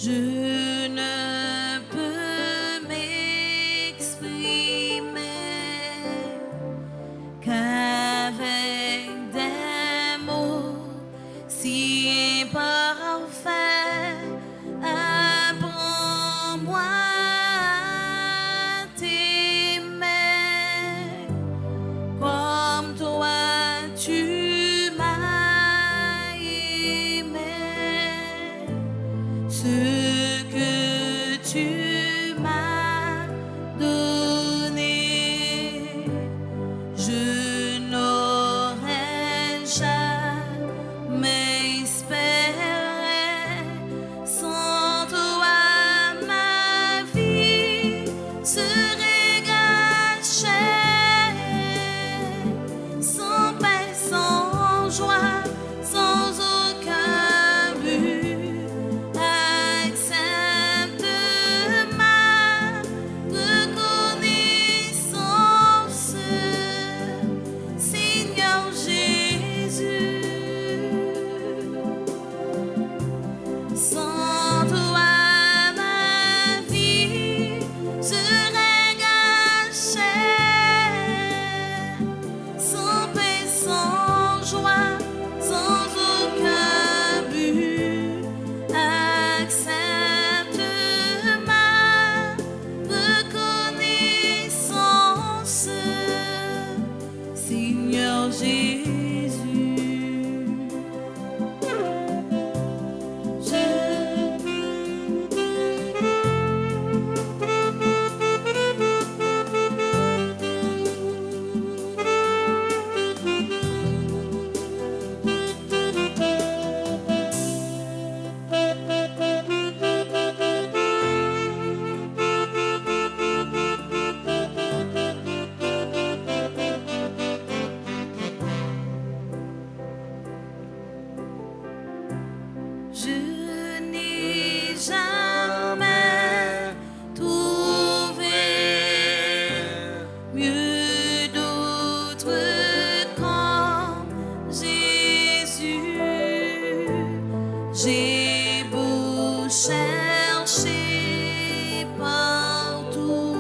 S1: Je ne peux m'exprimer qu'avec des mots si parfaits. Apprends-moi à t'aimer comme toi tu m'as aimé. Ce que tu m'as donné, je n'aurais jamais espéré. Sans toi, ma vie serait gâchée. Sans paix, sans joie, sans aucun but. Accepte ma reconnaissance, Seigneur Jésus. Sans toi, ma vie serait gâchée. Sans paix, sans joie, sans aucun but. Accepte ma reconnaissance, Seigneur Jésus. Je n'ai jamais trouvé mieux d'autre qu'en Jésus. J'ai beau chercher partout,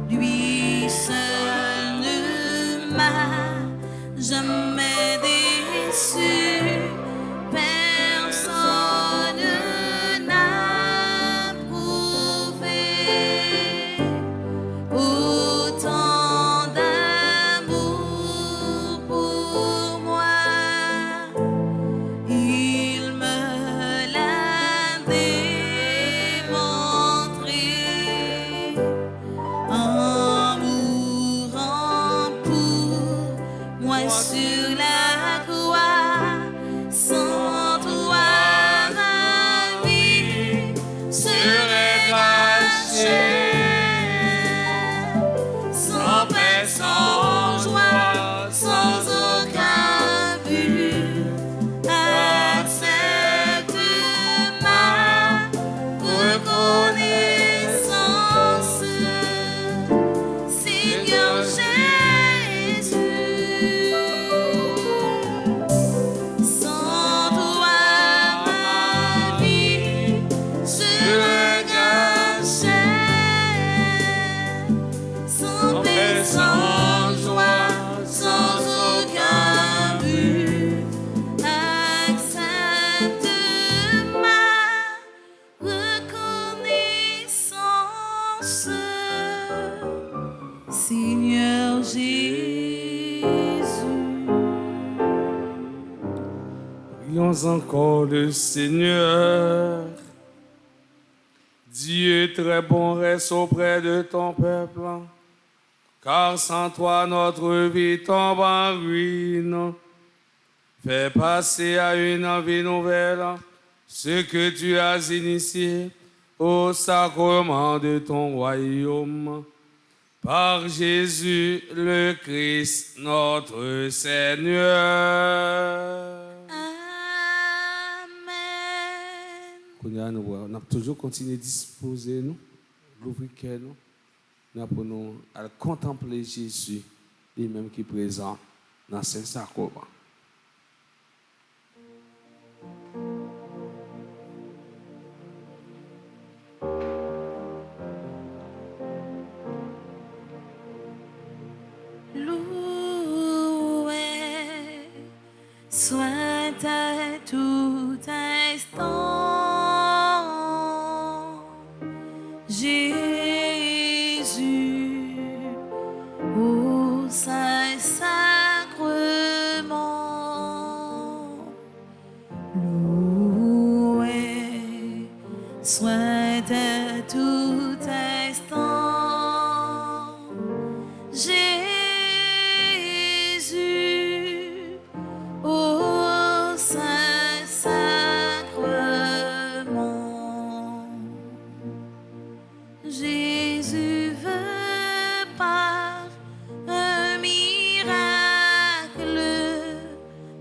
S1: lui seul ne m'a jamais déçu. Personne n'a prouvé autant d'amour pour moi. Il me l'a démontré en mourant pour moi sur la croix. Sans toi, ma vie serait gâchée. Sans paix, sans joie, sans aucun but. Accepte ma reconnaissance, Seigneur Jésus. Sans toi, ma vie serait gâchée. Sans paix, sans joie, sans aucun but. Accepte ma reconnaissance, Seigneur Jésus.
S2: Prions encore le Seigneur. Dieu très bon, reste auprès de ton peuple, car sans toi notre vie tombe en ruine. Fais passer à une vie nouvelle ce que tu as initié au sacrement de ton royaume. Par Jésus le Christ, notre Seigneur.
S1: Amen.
S2: Nous avons toujours continué à disposer nous, l'ouvrir nous, pour nous à contempler Jésus, lui-même qui est présent dans Saint-Sacrement.
S1: tout instant. Jésus, au Saint-Sacrement, loué soit à tout instant. Jésus, au Saint-Sacrement, Jésus veut par un miracle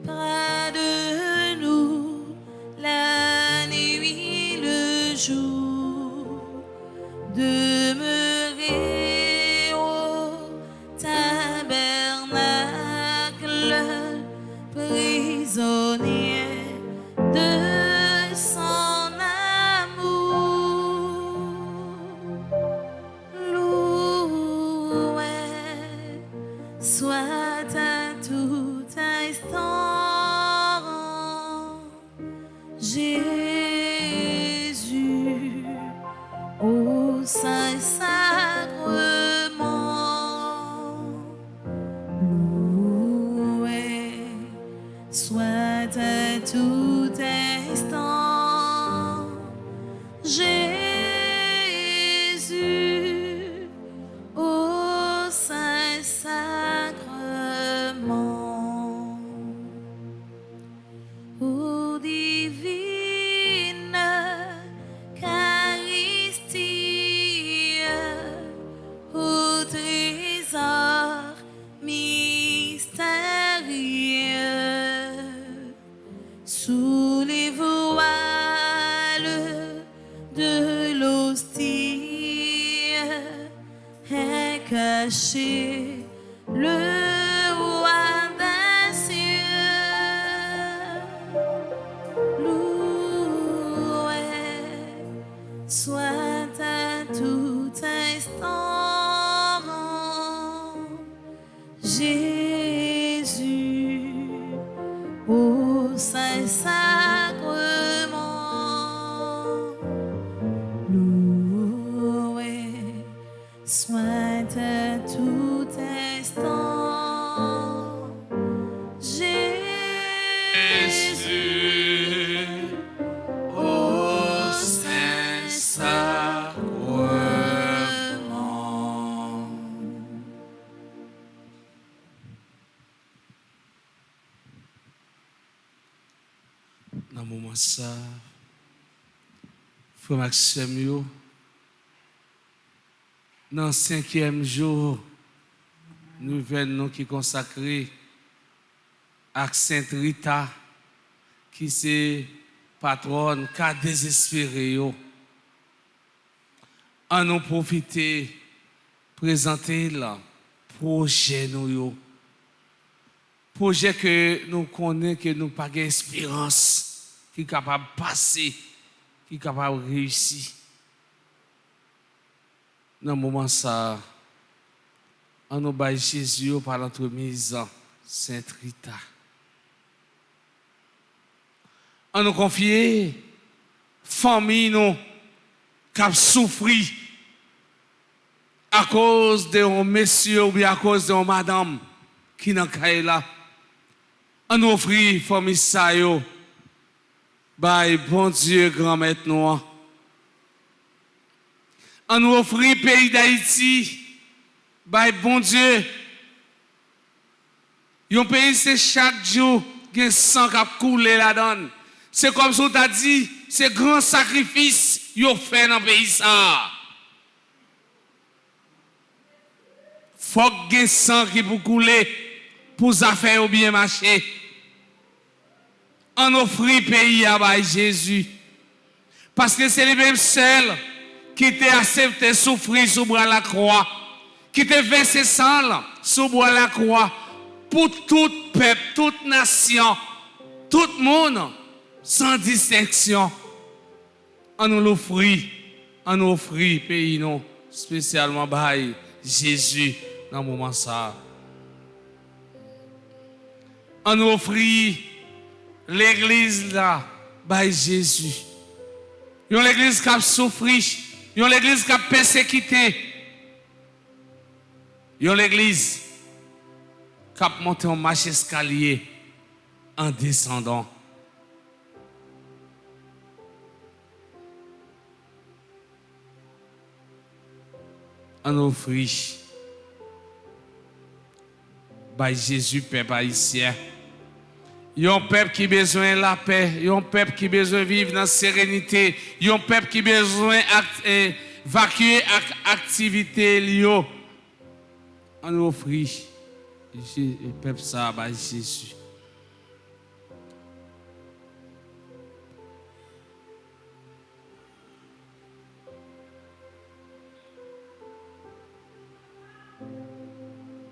S1: près de nous, la nuit, le jour, demeurer au tabernacle, prisonnier de son amour. Loué soit à tout instant Jésus, au Saint-Sacrement, loué soit à tout instant Jésus, au Saint-Sacrement. Ô divine Eucharistie, ô trésor mystérieux, sous les voiles de l'hostie est caché le roi des cieux. Loué soit à tout instant Jésus, au Saint-Sacrement, loué soit à tout instant Jésus,
S2: au Saint-Sacrement. Dans le moment ça, Frère Maxime, dans le 5e jour, nous venons qui consacré à Sainte Rita, qui c'est patronne, qui a désespéré. En nous profiter, présenter le projet nous. Projet que nous connaissons, que nous n'avons pas d'espérance, qui est capable de passer, qui est capable de réussir. Dans le moment ça, on nous bat Jésus par l'entremise Sainte Rita. On nous confie famille nous qui a souffert à cause de un monsieur ou bien à cause de une madame qui n'a pas là. On nous offre famille ça yo. Bye bon Dieu grand maître nous. On nous offre pays d'Haïti. Bye bon Dieu. Un pays c'est chaque jour qu'il y a sang qui coule là-dedans. C'est comme ça tu as dit, c'est grand sacrifice qu'ils ont fait dans le pays ça. Faut qu'il y ait sang qui peut couler pour ça faire bien marcher. On offre le pays à Jésus. Parce que c'est les mêmes seuls qui t'ont accepté souffrir sous bras la croix, qui t'ont versé sang sous bras la croix pour tout peuple, toute nation, tout le monde, sans distinction. On nous l'offre, on nous offre pays non, spécialement par Jésus dans le moment ça. On nous offre l'église là, by Jésus. Yon l'église qui a souffert, yon l'église qui a persécuté. Yon l'église qui a monté en marche escalier en descendant. En offrir by Jésus, peuple haïtien. Un peuple qui a besoin de la paix, un peuple qui a besoin de vivre dans la sérénité, un peuple qui a besoin d'évacuer l'activité. On offre le peuple ça by Jésus.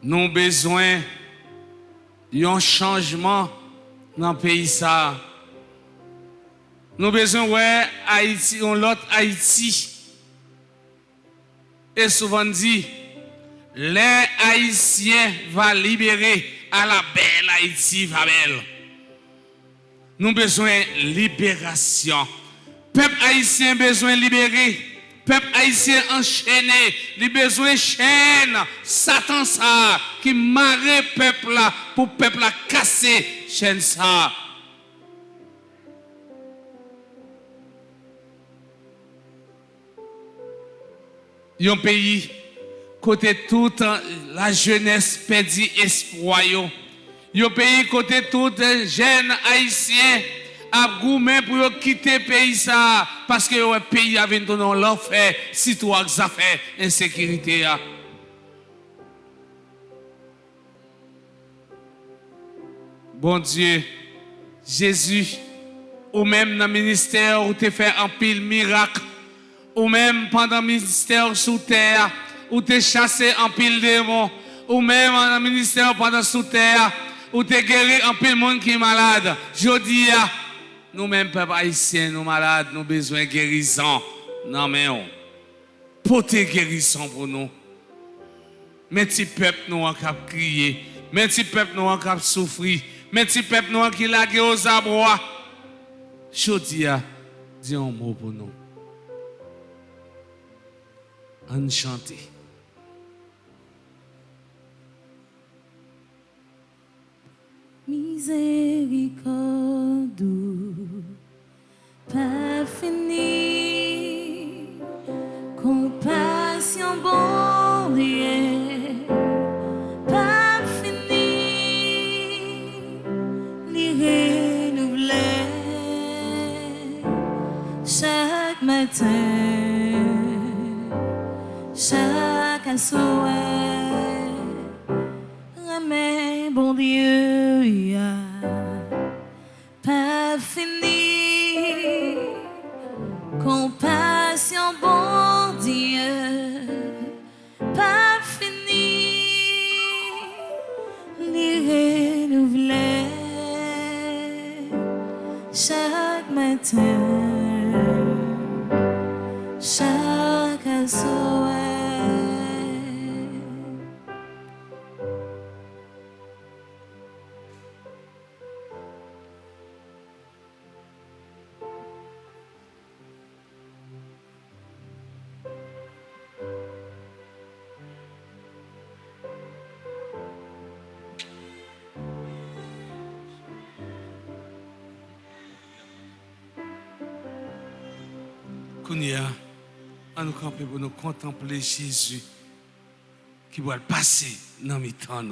S2: Nous avons besoin d'un changement dans le pays. Nous avons besoin de Haïti, l'autre Haïti. Et souvent dit, les Haïtiens vont libérer à la belle Haïti, va belle. Nous avons besoin de libération. Peuple haïtien a besoin de libérer. Peuple haïtien enchaîné, il a besoin de chaîne, Satan ça, qui marre peuple là, pour peuple là casser chaîne ça. Un pays, côté toute la jeunesse perdit espoir. Un pays, côté tout jeunes haïtiens, a gourmet pour quitter le pays ça parce que le pays a vendu dans l'enfer si tout a fait insécurité. Bon Dieu, Jésus, ou même dans le ministère où tu fait un pile miracle, ou même pendant le ministère sous terre où tu chassé un pile démon, ou même dans le ministère pendant sous terre où tu guéri un pile monde qui est malade. Je dis, nous-mêmes, peuple haïtien, nous malades, nous avons besoin de guérison. Non, mais portez guérison pour nous. Mais si peuple nous a crié, mais si peuple nous a souffrir, mais si peuple nous a qui l'a aux abois. Je dis, dis un mot pour nous. Enchanté.
S1: Miséricorde, pas fini, compassion bon Dieu, pas fini, les renouveler chaque matin, chaque soir. Mais bon Dieu, pas fini, compassion, bon Dieu, pas fini, les renouveler chaque matin, chaque soir.
S2: Kounia, à nous camper pour nous contempler Jésus qui va passer dans mes temps.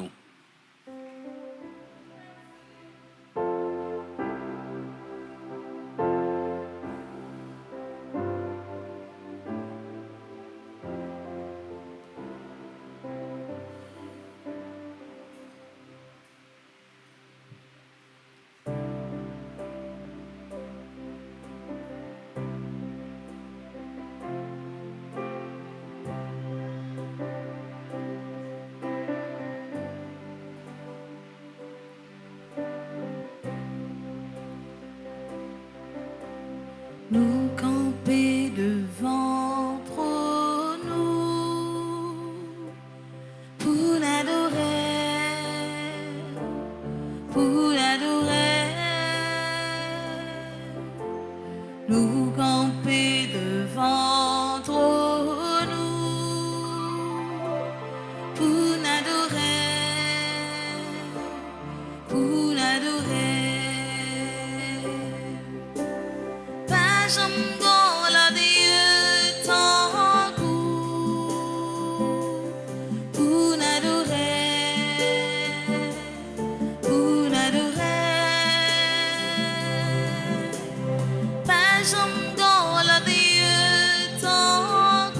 S1: Nous camper devant trône pour l'adorer, pour l'adorer. nous camper devant toi, pour l'adorer, pas jamais la Dieu tant pour l'adorer, pas jamais la Dieu tant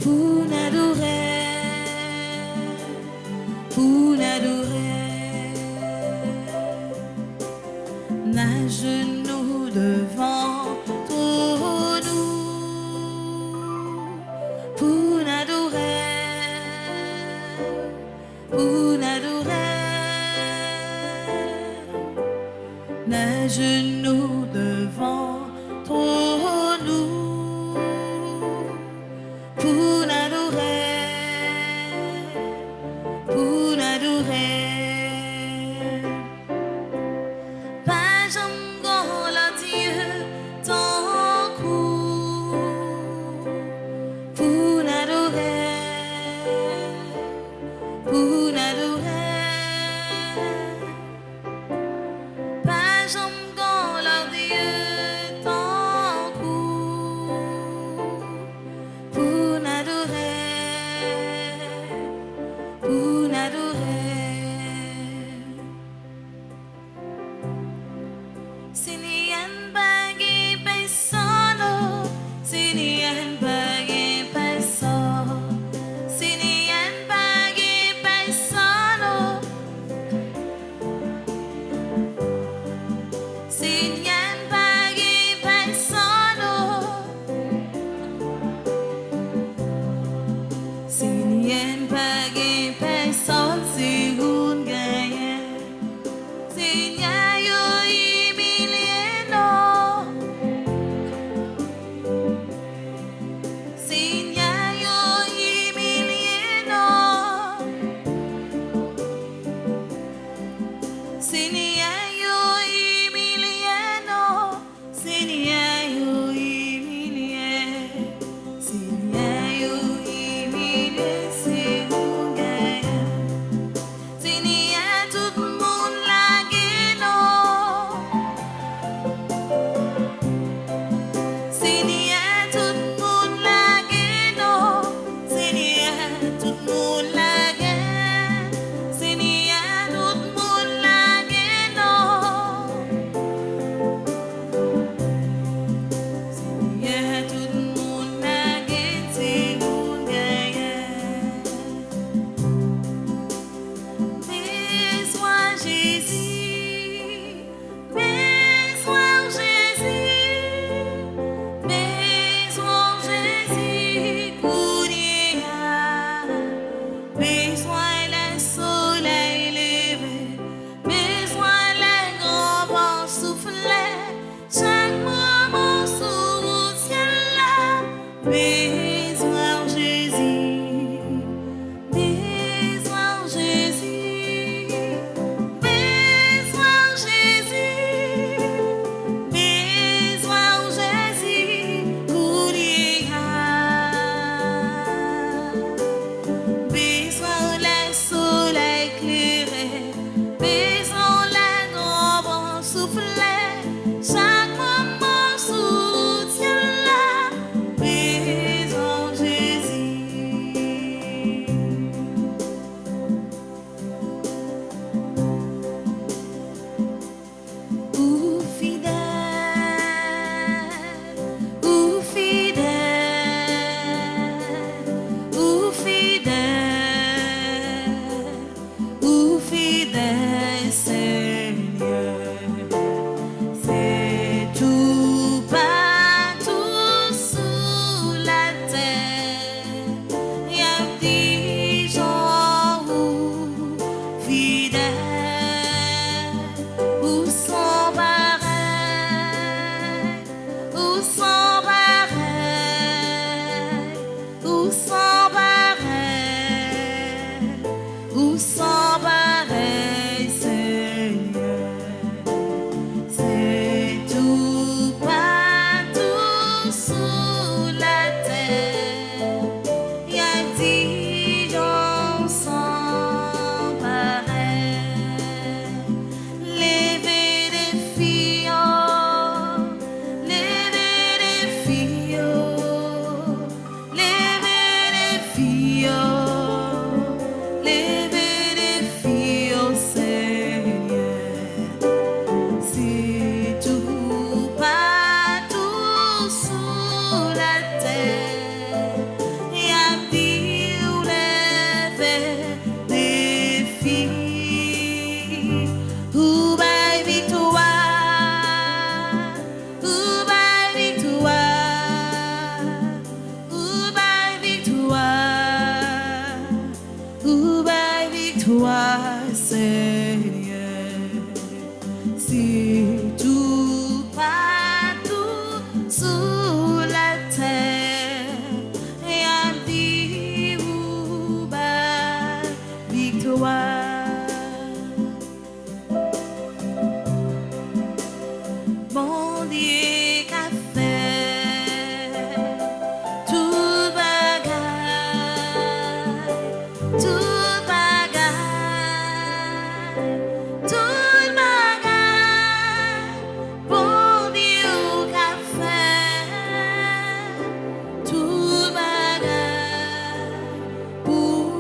S1: pour l'adorer, n'a genoux devant toi, pour l'adorer, n'a genoux devant toi, pour l'adorer, pas jamais la Dieu tant pour l'adorer, pas jamais la Dieu tant pour l'adorer. Sinian bagi pesano, sinian bagi pesano, sinian bagi pesano, sinian bagi pesano, sinian bagi pesano, sigun gaya, sinyayo chaque moment. ici, tout partout sous la terre, et à dire où bas victoire. Bon Dieu qu'a fait tout bagaille, tout bagaille, tout bagaille. Bon Dieu qu'a fait tout bagaille pour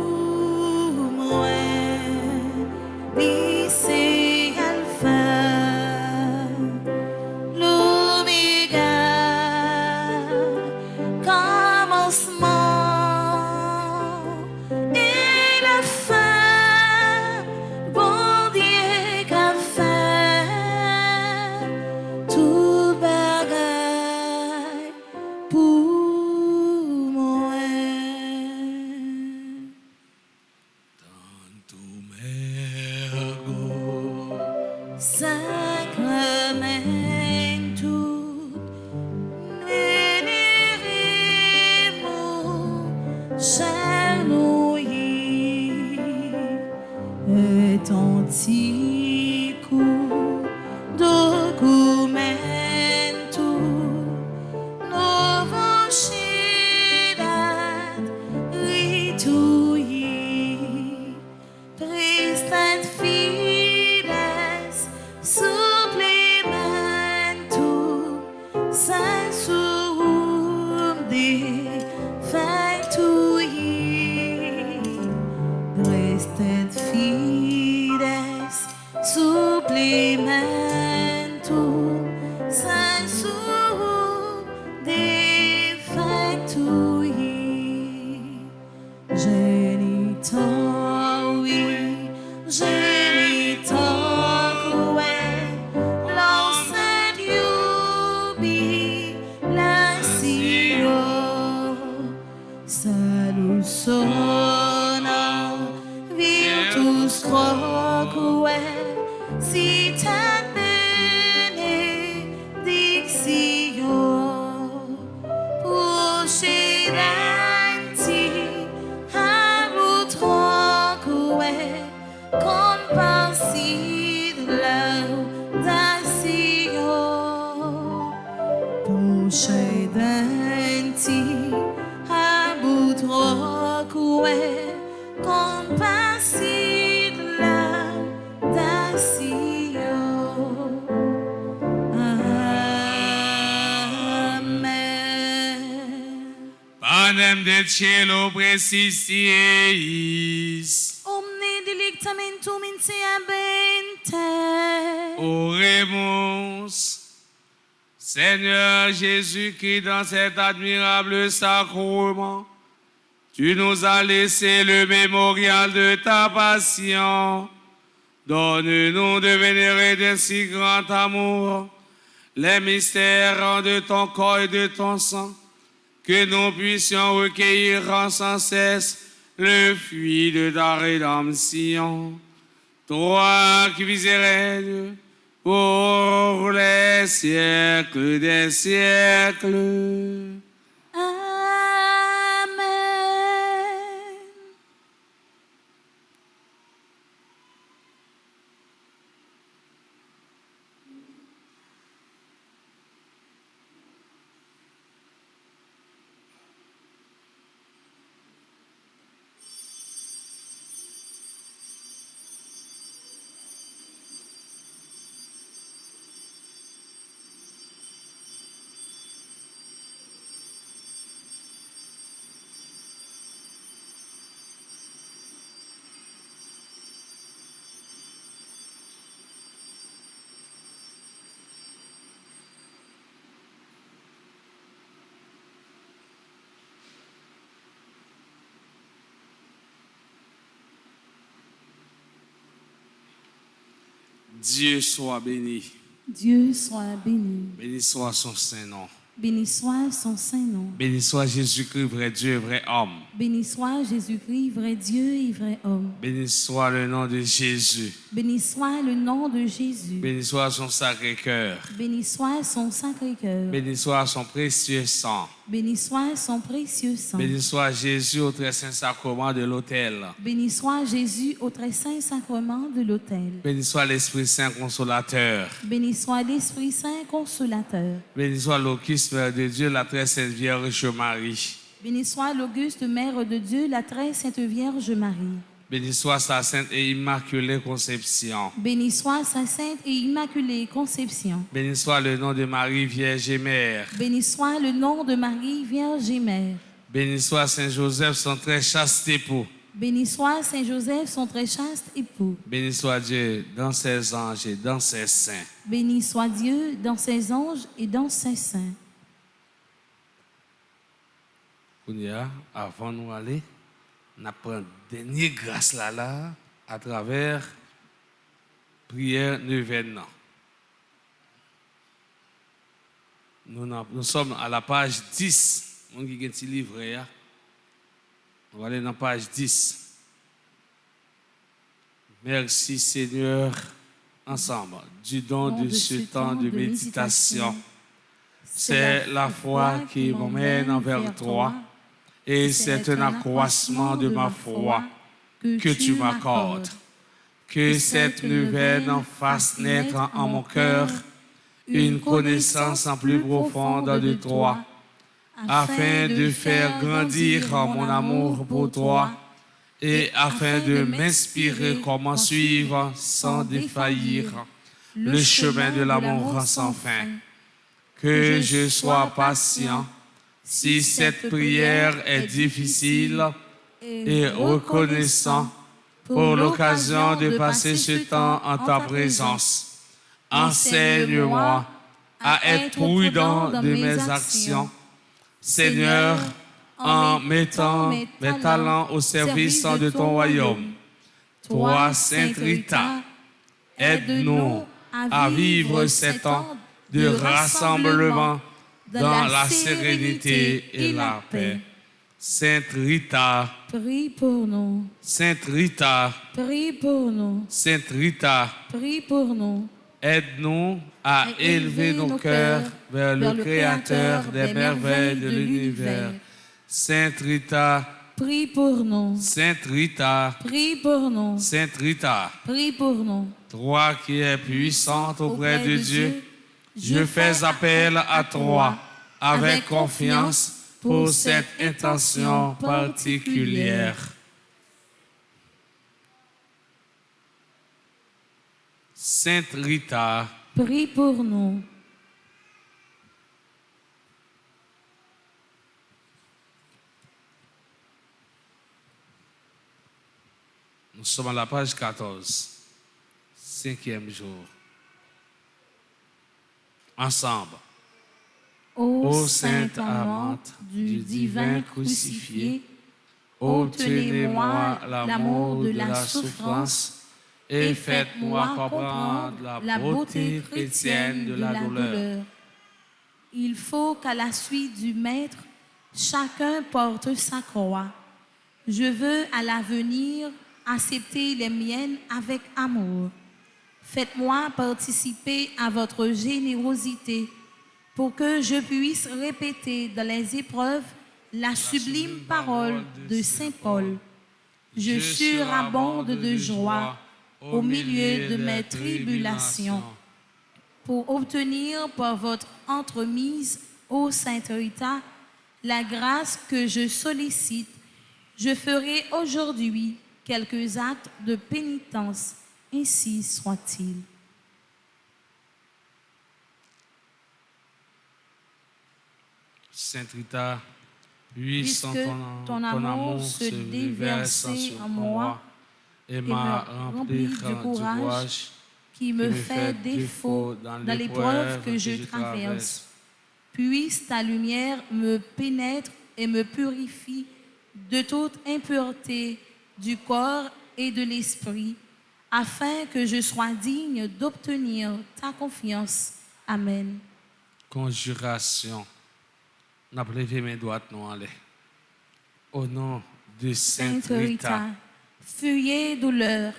S1: moi. Lui c'est Alpha. L'Oméga, commencement et la fin. Bon Dieu qu'a fait tout bagaille pour moi. Sacramento, veneremo, genouillis, et antico, documento, novo cidat, ritui, tristat fides, supplementum sensuum defectui, restet fides supplementum sensuum defectui. Genitor, oui, genitor cruel, lancet jubilatio, salus sonor, virtus cruel, citat benedictio, procedenti compassid laudatio, procedenti habut roque, compassid laudatio. Amen.
S2: Panem de cielo presistieis.
S1: Omne delectamentum in se abente.
S2: Oremus. Seigneur Jésus-Christ, dans cet admirable sacrement, tu nous as laissé le mémorial de ta passion. Donne-nous de vénérer d'un si grand amour les mystères de ton corps et de ton sang, que nous puissions recueillir en sans cesse le fruit de ta rédemption. Toi qui vis et règnes pour les siècles des siècles.
S1: Amen.
S2: Dieu soit béni.
S1: Dieu soit béni.
S2: Béni soit son Saint-Nom.
S1: Béni soit son saint nom.
S2: Béni soit Jésus-Christ, vrai Dieu et vrai homme.
S1: Béni soit Jésus-Christ, vrai Dieu et vrai homme.
S2: Béni soit le nom de Jésus.
S1: Béni soit le nom de Jésus.
S2: Béni soit son sacré cœur.
S1: Béni soit son sacré cœur.
S2: Béni soit son précieux sang.
S1: Béni soit son précieux sang.
S2: Béni soit Jésus au très saint sacrement de l'autel.
S1: Béni soit Jésus au très saint sacrement de l'autel.
S2: Béni soit l'Esprit Saint consolateur.
S1: Béni soit l'Esprit Saint consolateur.
S2: Béni soit l'Auguste Mère de Dieu, la très sainte Vierge Marie.
S1: Béni soit l'auguste Mère de Dieu, la très sainte Vierge Marie.
S2: Béni soit sa sainte et immaculée conception.
S1: Béni soit sa sainte et immaculée conception.
S2: Béni soit le nom de Marie, Vierge et Mère.
S1: Béni soit le nom de Marie, Vierge et Mère.
S2: Béni soit Saint Joseph, son très chaste époux.
S1: Béni soit Saint Joseph, son très chaste époux.
S2: Béni soit Dieu dans ses anges et dans ses saints.
S1: Béni soit Dieu dans ses anges et dans ses saints.
S2: Avant de nous aller, on apprend dernière grâce là à travers prière neuvaine. Nous sommes à la page 10. On qui a un petit livret. On va aller dans la page 10. Merci Seigneur, ensemble, du don de ce temps de méditation. C'est la foi qui m'emmène envers toi et c'est un accroissement de ma foi que tu m'accordes. Que cette neuvaine fasse naître en mon cœur une connaissance en plus profonde de toi, afin de faire grandir mon amour pour toi et afin de m'inspirer comment suivre sans défaillir le chemin de l'amour sans fin. Que je sois patient si cette prière est difficile et reconnaissant pour l'occasion de passer ce temps en ta présence. Enseigne-moi à être prudent de mes actions, Seigneur, en mettant mes talents au service de ton royaume. Toi, Sainte Rita, aide-nous à vivre ces temps de rassemblement dans la sérénité et la paix. Sainte Rita,
S1: Prie pour nous.
S2: Sainte Rita,
S1: Prie pour nous.
S2: Sainte Rita,
S1: Prie pour nous.
S2: aide-nous à élever nos cœurs vers le Créateur des merveilles de l'univers. Sainte Rita,
S1: Prie pour nous.
S2: Sainte Rita,
S1: Prie pour nous.
S2: Sainte Rita,
S1: Prie pour nous.
S2: toi qui es puissante auprès de Dieu, je fais appel à toi avec confiance pour cette intention particulière. Sainte Rita,
S1: Prie pour nous.
S2: nous sommes à la page 14, 5e jour. Ensemble.
S1: Ô sainte amante du divin crucifié, obtenez-moi l'amour de la souffrance et faites-moi comprendre la beauté chrétienne de la douleur. Il faut qu'à la suite du Maître, chacun porte sa croix. Je veux à l'avenir accepter les miennes avec amour. Faites-moi participer à votre générosité pour que je puisse répéter dans les épreuves la sublime parole de Saint Paul. Je surabonde de joie au milieu de mes tribulations pour obtenir par votre entremise, ô Sainte Rita, la grâce que je sollicite. Je ferai aujourd'hui quelques actes de pénitence, ainsi soit-il.
S2: Sainte Rita, puisse
S1: ton amour se déverser en moi et me remplir du courage qui me fait défaut dans l'épreuve que je traverse. Puisse ta lumière me pénètre et me purifie de toute impureté du corps et de l'esprit, afin que je sois digne d'obtenir ta confiance. Amen.
S2: Conjuration. N'a pas levé mes doigts non allez. Au nom de
S1: Sainte
S2: Sainte
S1: Rita,
S2: Rita,
S1: fuyez douleurs,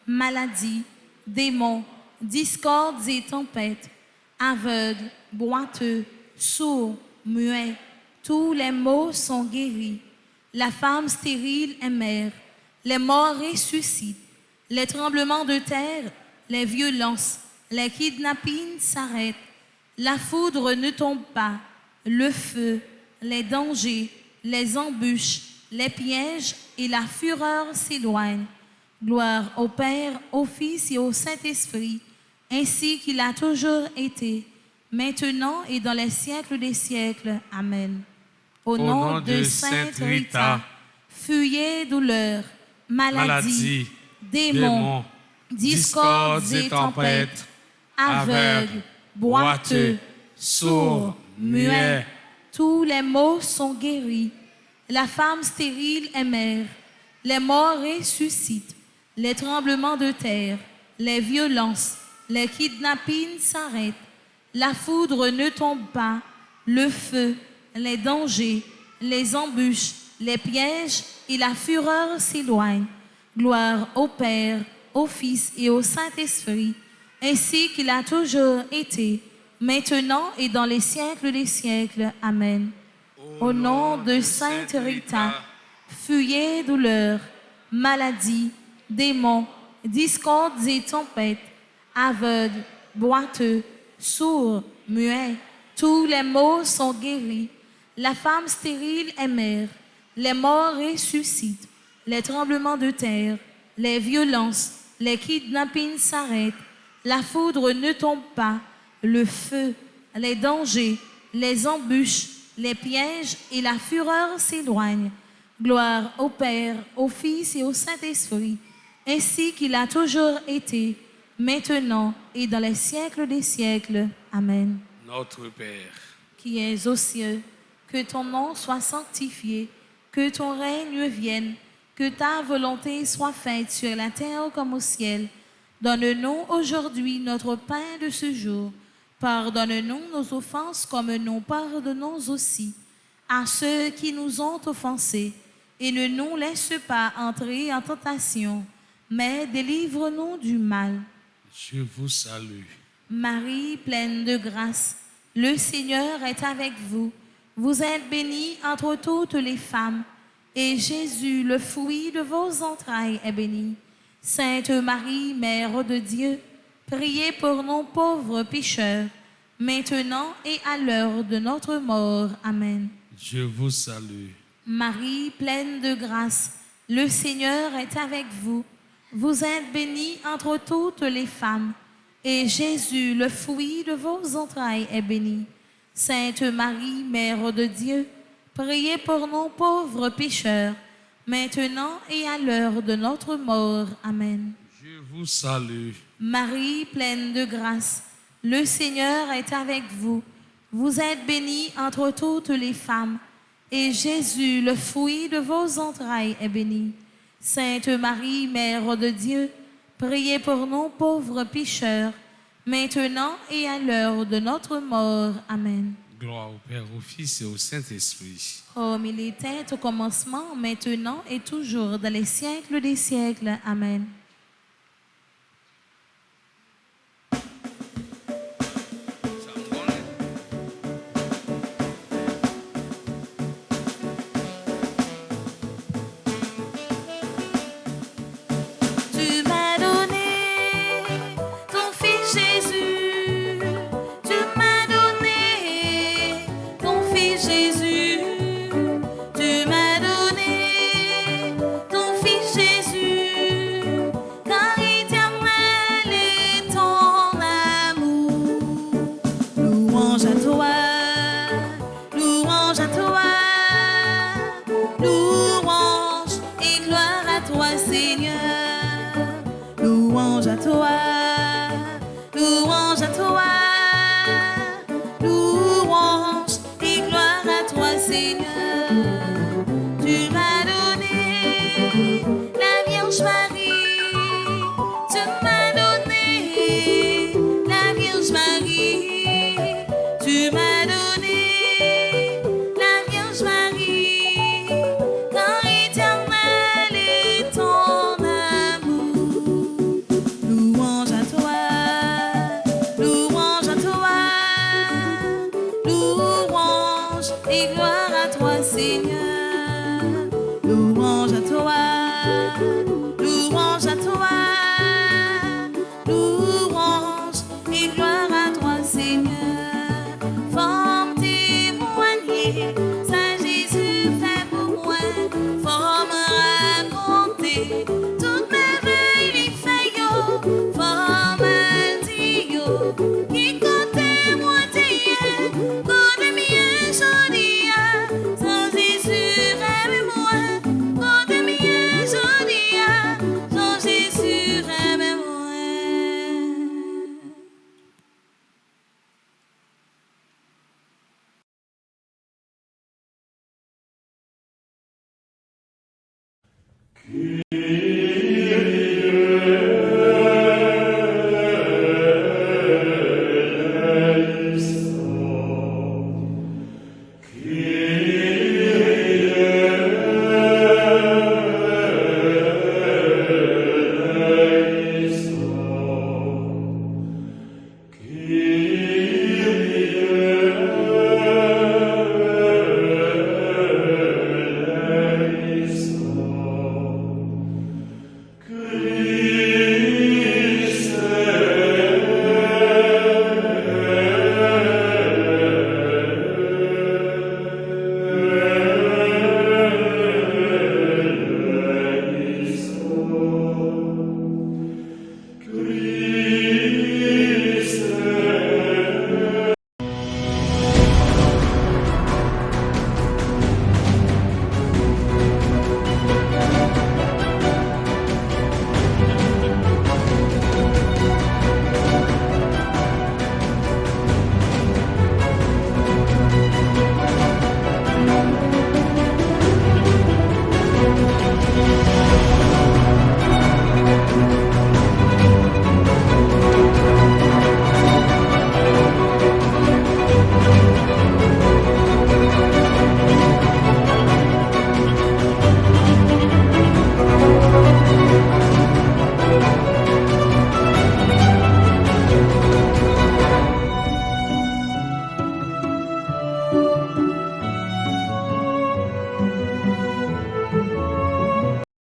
S1: maladies, démons, discordes et tempêtes, aveugles, boiteux, sourds, muets, tous les maux sont guéris. La femme stérile est mère, les morts ressuscitent, les tremblements de terre, les violences, les kidnappings s'arrêtent, la foudre ne tombe pas, le feu, les dangers, les embûches, les pièges et la fureur s'éloignent. Gloire au Père, au Fils et au Saint-Esprit, ainsi qu'il a toujours été, maintenant et dans les siècles des siècles. Amen. Au nom de Sainte Rita, fuyez douleurs, maladies, démons, discordes et tempêtes, aveugles, boiteux, sourds, muets, tous les maux sont guéris. La femme stérile est mère, les morts ressuscitent, les tremblements de terre, les violences, les kidnappings s'arrêtent, la foudre ne tombe pas, le feu, les dangers, les embûches, les pièges et la fureur s'éloignent. Gloire au Père, au Fils et au Saint-Esprit, ainsi qu'il a toujours été, maintenant et dans les siècles des siècles. Amen. Au nom de Sainte Rita, fuyez douleurs, maladies, démons, discordes et tempêtes, aveugles, boiteux, sourds, muets, tous les maux sont guéris. La femme stérile est mère, les morts ressuscitent, les tremblements de terre, les violences, les kidnappings s'arrêtent, la foudre ne tombe pas, le feu, les dangers, les embûches, les pièges et la fureur s'éloignent. Gloire au Père, au Fils et au Saint-Esprit, ainsi qu'il a toujours été, maintenant et dans les siècles des siècles. Amen.
S2: Notre Père,
S1: Qui es aux cieux, que ton nom soit sanctifié, que ton règne vienne, que ta volonté soit faite sur la terre comme au ciel. Donne-nous aujourd'hui notre pain de ce jour. Pardonne-nous nos offenses comme nous pardonnons aussi à ceux qui nous ont offensés. Et ne nous laisse pas entrer en tentation, mais délivre-nous du mal.
S2: je vous salue.
S1: Marie, pleine de grâce, le Seigneur est avec vous. Vous êtes bénie entre toutes les femmes, et Jésus, le fruit de vos entrailles, est béni. Sainte Marie, Mère de Dieu, priez pour nous pauvres pécheurs, maintenant et à l'heure de notre mort. Amen.
S2: Je vous salue.
S1: Marie, pleine de grâce, le Seigneur est avec vous. Vous êtes bénie entre toutes les femmes, et Jésus, le fruit de vos entrailles, est béni. Sainte Marie, Mère de Dieu, priez pour nous pauvres pécheurs, maintenant et à l'heure de notre mort. Amen.
S2: Je vous salue.
S1: Marie, pleine de grâce, le Seigneur est avec vous. Vous êtes bénie entre toutes les femmes, et Jésus, le fruit de vos entrailles, est béni. Sainte Marie, Mère de Dieu, priez pour nous pauvres pécheurs, maintenant et à l'heure de notre mort. Amen.
S2: Gloire au Père, au Fils et au Saint-Esprit.
S1: Comme il était au commencement, maintenant et toujours, dans les siècles des siècles. Amen. Tu m'as donné ton Fils Jésus. Tu m'as donné ton Fils Jésus. Tu m'as donné ton Fils Jésus. Car éternel est ton amour. Louange à toi. Louange à toi. Louange et gloire à toi, Seigneur. Louange à toi, louange à toi, louange et gloire à toi, Seigneur. Tu m'as donné la Vierge Marie, tu m'as donné la Vierge Marie, tu m'as donné la et gloire à toi, Seigneur. Louange à toi, louange à toi, louange et gloire à toi, Seigneur. Forme témoigner, ça Jésus fait pour moi. Forme raconter toutes merveilles lui fait yo. Forme dire yo, qui côté moi t'es, côté mien joli, sans Jésus rêve moi, côté mien joli, sans Jésus rêve moi.